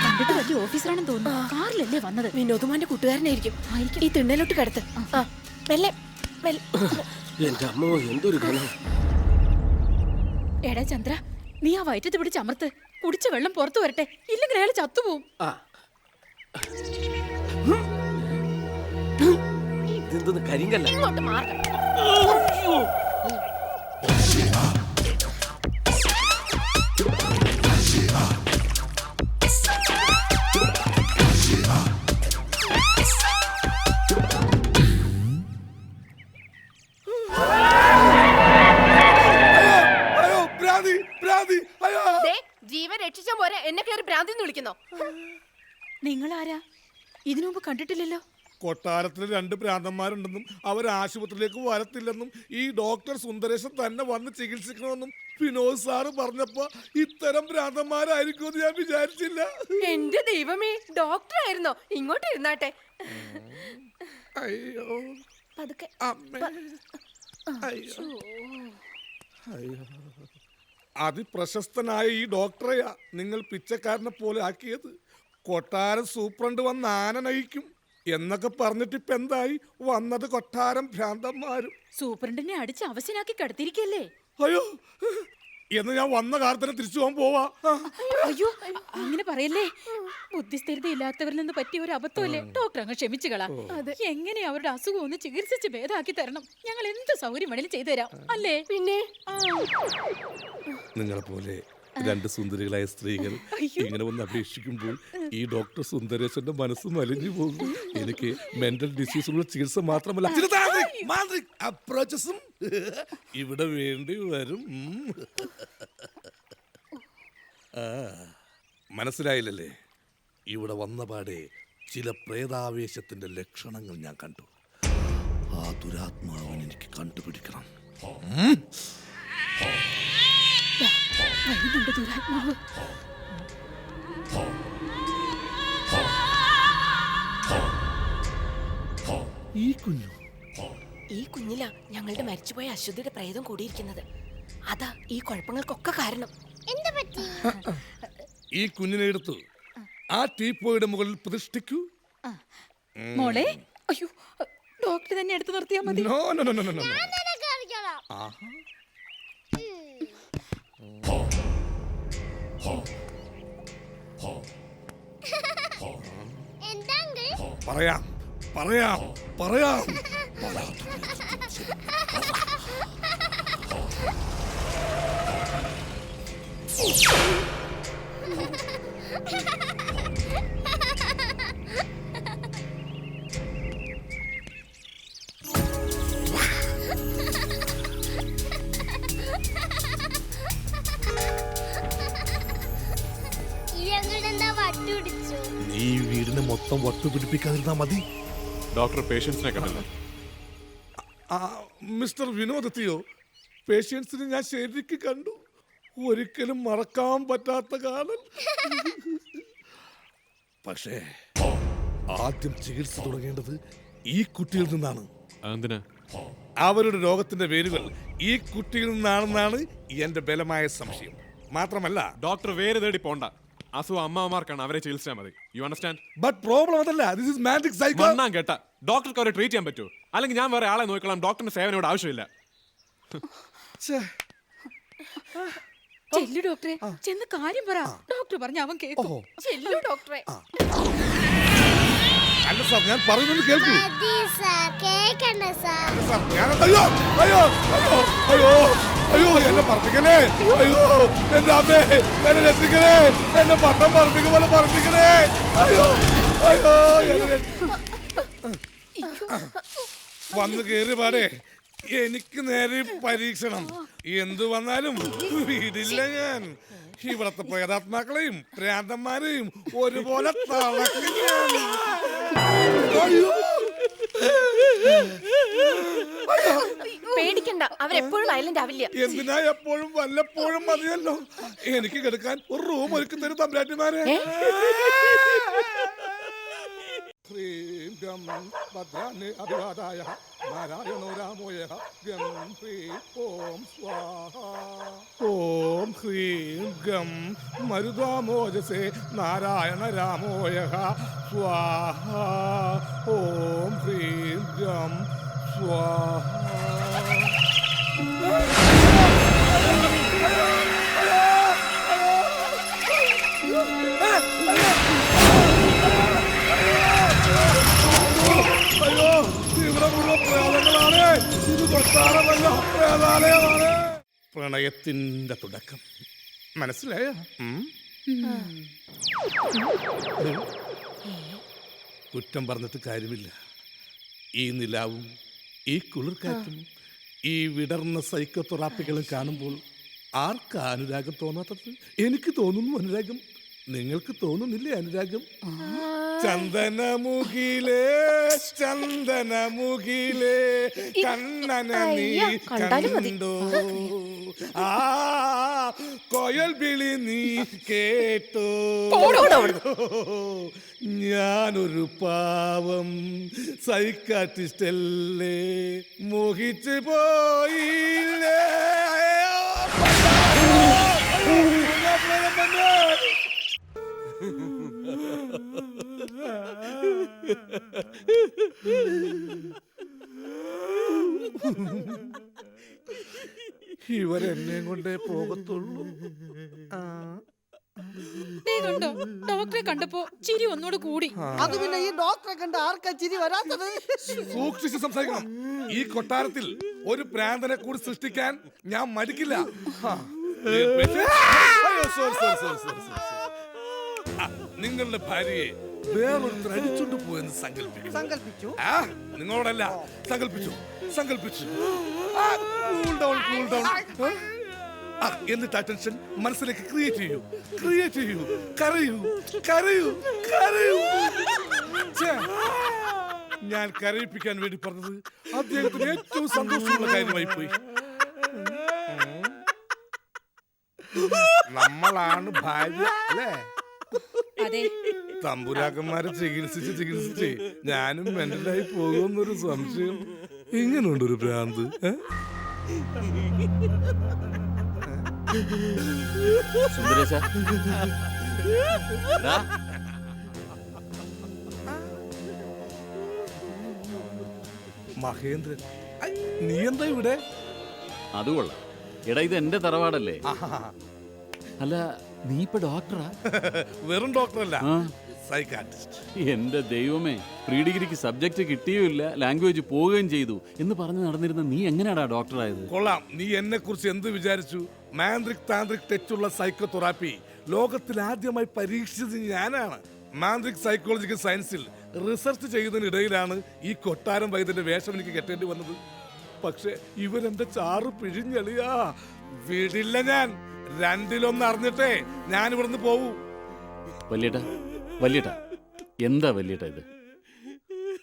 കണ്ടിട്ട് വലിയ ഓഫീസറാണെന്ന് തോന്നുന്നു. കാറിലല്ലേ വന്നത്? വിനോദുമാന്റെ കൂട്ടുകാരനായിരിക്കും. ഈ തിണ്ണയിലോട്ട് കിടത്ത്. മെല്ലെ എന്റെ അമ്മോ, എന്തൊരു ഘനം! എടാ ചന്ദ്ര, നീ ആ വയറ്റത്ത് പിടിച്ച് അമർത്ത്. കുടിച്ച വെള്ളം പുറത്തു വരട്ടെ, ഇല്ലെങ്കിൽ അയാൾ ചത്തുപോകും. ഇതെന്തൊന്ന് കരിങ്കല്ല. ഇങ്ങോട്ട് മാറണം. ജീവൻ രക്ഷിച്ച പോരെ എന്നെ കയറി ഭ്രാന്തിന്ന് വിളിക്കുന്നോ? നിങ്ങളാരാ? ഇതിനു മുമ്പ് കണ്ടിട്ടില്ലല്ലോ. കൊട്ടാരത്തിൽ 2 ഭ്രാന്തന്മാരുണ്ടെന്നും അവർ ആശുപത്രിയിലേക്ക് വരത്തില്ലെന്നും ഈ ഡോക്ടർ സുന്ദരേശൻ തന്നെ വന്ന് ചികിത്സിക്കണമെന്നും വിനോദ് സാറ് പറഞ്ഞപ്പോ ഇത്തരം ഭ്രാന്തന്മാരായിരിക്കും ഞാൻ വിചാരിച്ചില്ല. എന്റെ ദൈവമേ, ഡോക്ടർ ആയിരുന്നോ? ഇങ്ങോട്ട് ഇരുന്നാട്ടെ. അയ്യോ പതുക്കെ. അമ്മേ. അയ്യോ അയ്യോ. അതിപ്രശസ്തനായ ഈ ഡോക്ടറെയാ നിങ്ങൾ പിച്ചക്കാരനെ പോലെ ആക്കിയത്. കൊട്ടാരം സൂപ്രണ്ട് വന്ന് ആന നയിക്കും എന്നൊക്കെ പറഞ്ഞിട്ട് ഇപ്പൊ എന്തായി? വന്നത് കൊട്ടാരം ഭ്രാന്തന്മാരും. സൂപ്രണ്ടിനെ അടിച്ച് അവശനാക്കി കടത്തിരിക്കല്ലേ? അയ്യോ, എന്ന് ഞാൻ വന്ന കാലത്തിന് തിരിച്ചു പോകാൻ പോവാ. അയ്യോ അങ്ങനെ പറയല്ലേ. ബുദ്ധിസ്ഥിരത ഇല്ലാത്തവരിൽ നിന്ന് പറ്റിയ ഒരു അബദ്ധമല്ലേ? ഡോക്ടർ അങ്ങ് ക്ഷമിച്ചുകളാ. എങ്ങനെ അവരുടെ അസുഖം ഒന്ന് ചികിത്സിച്ച് ഭേദമാക്കി തരണം. ഞങ്ങൾ എന്ത് സൗകര്യം വേണേലും ചെയ്തു തരാം, അല്ലേ? പിന്നെ നിങ്ങളെ പോലെ 2 സുന്ദരികളായ സ്ത്രീകൾ ഇങ്ങനെ ഒന്ന് അപേക്ഷിക്കുമ്പോൾ ഈ ഡോക്ടർ സുന്ദരേശന്റെ മനസ്സ് മലിഞ്ഞു പോകും. എനിക്ക് മെന്റൽ ഡിസീസുള്ള ചികിത്സ മാത്രമല്ല അപ്രോച്ചസും ഇവിടെ വേണ്ടി വരും. മനസ്സിലായില്ലല്ലേ? ഇവിടെ വന്നപാടെ ചില പ്രേതാവേശത്തിന്റെ ലക്ഷണങ്ങൾ ഞാൻ കണ്ടു. ആ ദുരാത്മാവിനെ എനിക്ക് കണ്ടുപിടിക്കണം. ദുരാത്മാവ് ഈ കുഞ്ഞിലാ ഞങ്ങളുടെ മരിച്ചുപോയ അശ്വതിയുടെ പ്രേതം കൂടിയിരിക്കുന്നത്. അതാ ഈ കുഴപ്പങ്ങൾക്കൊക്കെ കാരണം. ഈ കുഞ്ഞിനെ എടുത്തു ആ ടീപ്പോയുടെ മുകളിൽ പ്രതിഷ്ഠിക്കൂ. മോളെ, അയ്യോ ഡോക്ടർ തന്നെ എടുത്തു നിർത്തിയാ മതി. No no no no no. പറയാം പറയാം പറയാം. നീ വീടിനെ മൊത്തം വട്ടു പിടിപ്പിക്കാതിരുന്നാ മതി. ഡോക്ടർ പേഷ്യൻസിനെ കണ്ടില്ല. മിസ്റ്റർ വിനോദത്തെയോ? പേഷ്യൻസിനെ ഞാൻ ശരിക്ക് കണ്ടു. ഒരിക്കലും മറക്കാൻ പറ്റാത്ത കാലം. പക്ഷേ ആദ്യം ചികിത്സ തുടങ്ങേണ്ടത് ഈ കുട്ടിയിൽ നിന്നാണ്. എന്തിനാ? അവരുടെ രോഗത്തിന്റെ വേരുകൾ ഈ കുട്ടിയിൽ നിന്നാണെന്നാണ് എന്റെ ബലമായ സംശയം. മാത്രമല്ല ഡോക്ടർ വേറെ തേടി പോണ്ട. അസുഖം അമ്മമാർക്കാണ്, അവരെ ചികിത്സിച്ചാൽ മതി. You understand? ബട്ട് പ്രോബ്ലം അതല്ല. This is magic psycho. മണ്ണാൻ കേട്ട ഡോക്ടർക്ക് അവരെ ട്രീറ്റ് ചെയ്യാൻ പറ്റൂ? അല്ലെങ്കിൽ ഞാൻ വേറെ ആളെ നോക്കണം. ഡോക്ടറിന്റെ സേവനോട് ആവശ്യമില്ല. ചെല്ലു ഡോക്ടറെ, ചെന്ന് കാര്യം പറ. ഡോക്ടർ പറഞ്ഞ അവൻ കേൾക്കും. ചെല്ലു ഡോക്ടറെ. അല്ല സാർ, ഞാൻ പറയുന്നത് കേൾക്കൂ. അയ്യോ അയ്യോ അയ്യോ അയ്യോ അയ്യോ, എന്നെ പറപ്പിക്കണേ. അയ്യോ എന്റെ അമ്മേ, എന്നെ രക്ഷിക്കണേ. എന്നെ പട്ടം പറപ്പിക്കും പോലെ പറപ്പിക്കണേ. അയ്യോ അയ്യോ, വന്ന് കേറി പാടേ. എനിക്ക് നേരെ പരീക്ഷണം. എന്തു വന്നാലും വീടില്ല ഞാൻ. ഇവിടത്തെ പ്രേതാത്മാക്കളെയും ഭ്രാന്തന്മാരെയും ഒരുപോലെ തളക്കും ഞാൻ. പേടിക്കണ്ട, അവരെപ്പോഴും വയലന്റ് ആവില്ല. എന്തിനാ എപ്പോഴും വല്ലപ്പോഴും മതിയല്ലോ. എനിക്ക് കിടക്കാൻ ഒരു റൂം ഒരുക്കി തരും തമ്പുരാട്ടിമാരെ. ശ്രീം ഗം ഭദ്രാണി അഭിവാദായ നാരായണോ രാമോയ ഗം ശ്രീം ഓം സ്വാഹ. ഓം ശ്രീം ഗം മരുതാമോജസേ നാരായണ രാമോയ സ്വാഹ. ഓം ശ്രീം ഗം സ്വാഹ. അയ്യോ, ഇവിടെ മുഴുവൻ പ്രേതങ്ങളാണ്. ഇത് കൊട്ടാരമല്ല, പ്രേതാലയമാണ്. പ്രണയത്തിന്റെ തുടക്കം മനസ്സിലായോ? കുറ്റം പറഞ്ഞിട്ട് കാര്യമില്ല. ഈ നിലാവും ഈ കുളിർക്കാറ്റും ഈ വിടർന്ന സൈക്കോതെറാപ്പികളും കാണുമ്പോൾ ആർക്കാ അനുരാഗം തോന്നാത്തത്? എനിക്ക് തോന്നുന്നു അനുരാഗം. നിങ്ങൾക്ക് തോന്നുന്നില്ലേ അനുരാഗം? ചന്ദനമുഖിലേ ചന്ദനമുഖിലേ കണ്ണന നീ കണ്ടോ? ആ കോയൽ വിളി നീ കേട്ടോ? ഞാനൊരു പാവം സൈക്കാട്രിസ്റ്റ് അല്ലേ, മോഹിച്ചു പോയില്ലേ? ഇവരെന്നെ കൊണ്ടേ പോകത്തുള്ളൂ. നീ കണ്ടോ, ഡോക്ടറെ കണ്ടപ്പോ ചിരി ഒന്നുകൂടെ കൂടി. അത് പിന്നെ ഈ ഡോക്ടറെ കണ്ട് ആർക്കാ ചിരി വരാത്തത്? സൂക്ഷിച്ച് സംസാരിക്കണം. ഈ കൊട്ടാരത്തിൽ ഒരു പ്രാന്തനെ കൂടി സൃഷ്ടിക്കാൻ ഞാൻ മടിക്കില്ല. നിങ്ങളുടെ ഭാര്യയെ വേറൊരു അടിച്ചോണ്ട് പോയെന്ന് സങ്കല്പിച്ചു. നിങ്ങളോടല്ല, സങ്കല്പിച്ചു. എന്നിട്ട് ആ ടെൻഷൻ മനസ്സിലേക്ക് ക്രിയേറ്റ് ചെയ്യൂ. കരയൂ. ഞാൻ കരയിപ്പിക്കാൻ വേണ്ടി പറഞ്ഞത് അദ്ദേഹത്തിന് ഏറ്റവും സന്തോഷമുള്ള കാര്യമായി പോയി. നമ്മളാണ് ഭാര്യ അല്ലേ? തമ്പുരാക്കന്മാരെ ചികിത്സിച്ച് ഞാനും മെന്റലായി പോകുമെന്നൊരു സംശയം. ഇങ്ങനെയുണ്ടൊരു ഭ്രാന്ത്. മഹേന്ദ്രൻ, നീ എന്താ ഇവിടെ? അതുകൊള്ളാം. എടാ, ഇത് എന്റെ തറവാടല്ലേ? അല്ല, നീ ഇപ്പൊ ഡോക്ടറാ? വെറും ഡോക്ടറല്ല, സൈക്കാട്രിസ്റ്റ്. എന്റെ ദൈവമേ, പ്രീ ഡിഗ്രിക്ക് സബ്ജക്ട് കിട്ടിയുമില്ല, ലാംഗ്വേജ് പോവുകയും ചെയ്തു എന്ന് പറഞ്ഞ് നടന്നിരുന്ന നീ എങ്ങനെയാടാ ഡോക്ടറായത്? കൊള്ളാം. നീ എന്നെ കുറിച്ച് എന്ത് വിചാരിച്ചു? മാന്ത്രിക് താന്ത്രിക് ടച്ചുള്ള സൈക്കോതെറാപ്പി ലോകത്തിൽ ആദ്യമായി പരീക്ഷിച്ചത് ഞാനാണ്. മാന്ത്രിക് സൈക്കോളജിക്കൽ സയൻസിൽ റിസർച്ച് ചെയ്യുന്നതിനിടയിലാണ് ഈ കൊട്ടാരം വൈദ്യന്റെ വേഷം എനിക്ക് കെട്ടേണ്ടി വന്നത്. പക്ഷെ ഇവരെന്റെ ചാറ് പിഴിഞ്ഞളിയാ. വിടില്ല ഞാൻ. രണ്ടിലൊന്ന് അറിഞ്ഞിട്ടേ ഞാൻ ഇവിടുന്ന് പോവൂ. വല്യേട്ടാ എന്താ വല്യേട്ടാ ഇത്?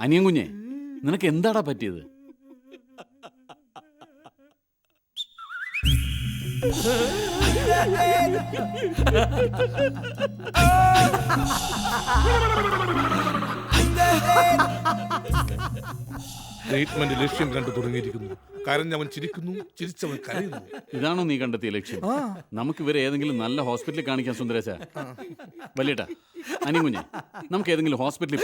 അനിയൻ കുഞ്ഞെ, നിനക്ക് എന്താടാ പറ്റിയത്? ട്രീറ്റ്മെന്റ് ലക്ഷ്യം കണ്ടു തുടങ്ങിയിരിക്കുന്നു. കരഞ്ഞവൻ ചിരിക്കുന്നു, ചിരിച്ചവൻ കരയുന്നു. ഇതാണോ നീ കണ്ടെത്തിയ ലക്ഷ്യം? നമുക്ക് ഇവരെ ഏതെങ്കിലും നല്ല ഹോസ്പിറ്റലിൽ കാണിക്കാൻ സുന്ദരേശ. വല്യേട്ടാ, അനിയൻ കുഞ്ഞെ, നമുക്ക് ഏതെങ്കിലും ഹോസ്പിറ്റലിൽ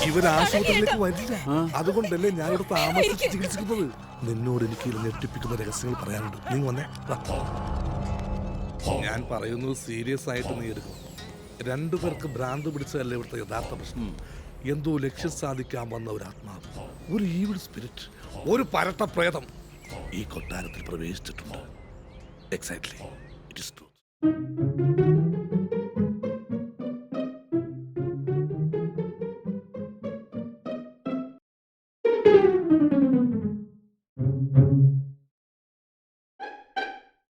ഇവർ ആശുപത്രിയിലേക്ക് വരില്ല. അതുകൊണ്ടല്ലേ ഞാൻ ഇവിടെ താമസിച്ച് ചികിത്സിക്കുന്നത്. നിന്നോട് എനിക്ക് ഞെട്ടിപ്പിക്കുന്ന രഹസ്യങ്ങൾ പറയാനുണ്ട്. നീ വന്നേ. ഞാൻ പറയുന്നത് സീരിയസ് ആയിട്ട് നീ എടുക്കണം. രണ്ടുപേർക്ക് ഭ്രാന്ത് പിടിച്ചതല്ല ഇവിടുത്തെ യഥാർത്ഥ പ്രശ്നം. എന്തോ ലക്ഷ്യം സാധിക്കാൻ വന്ന ഒരു ആത്മാവ്, ഒരു ഈവിൾ സ്പിരിറ്റ്, ഒരു പരട്ട പ്രേതം ഈ കൊട്ടാരത്തിൽ പ്രവേശിച്ചിട്ടുണ്ട്. Exactly, it is true.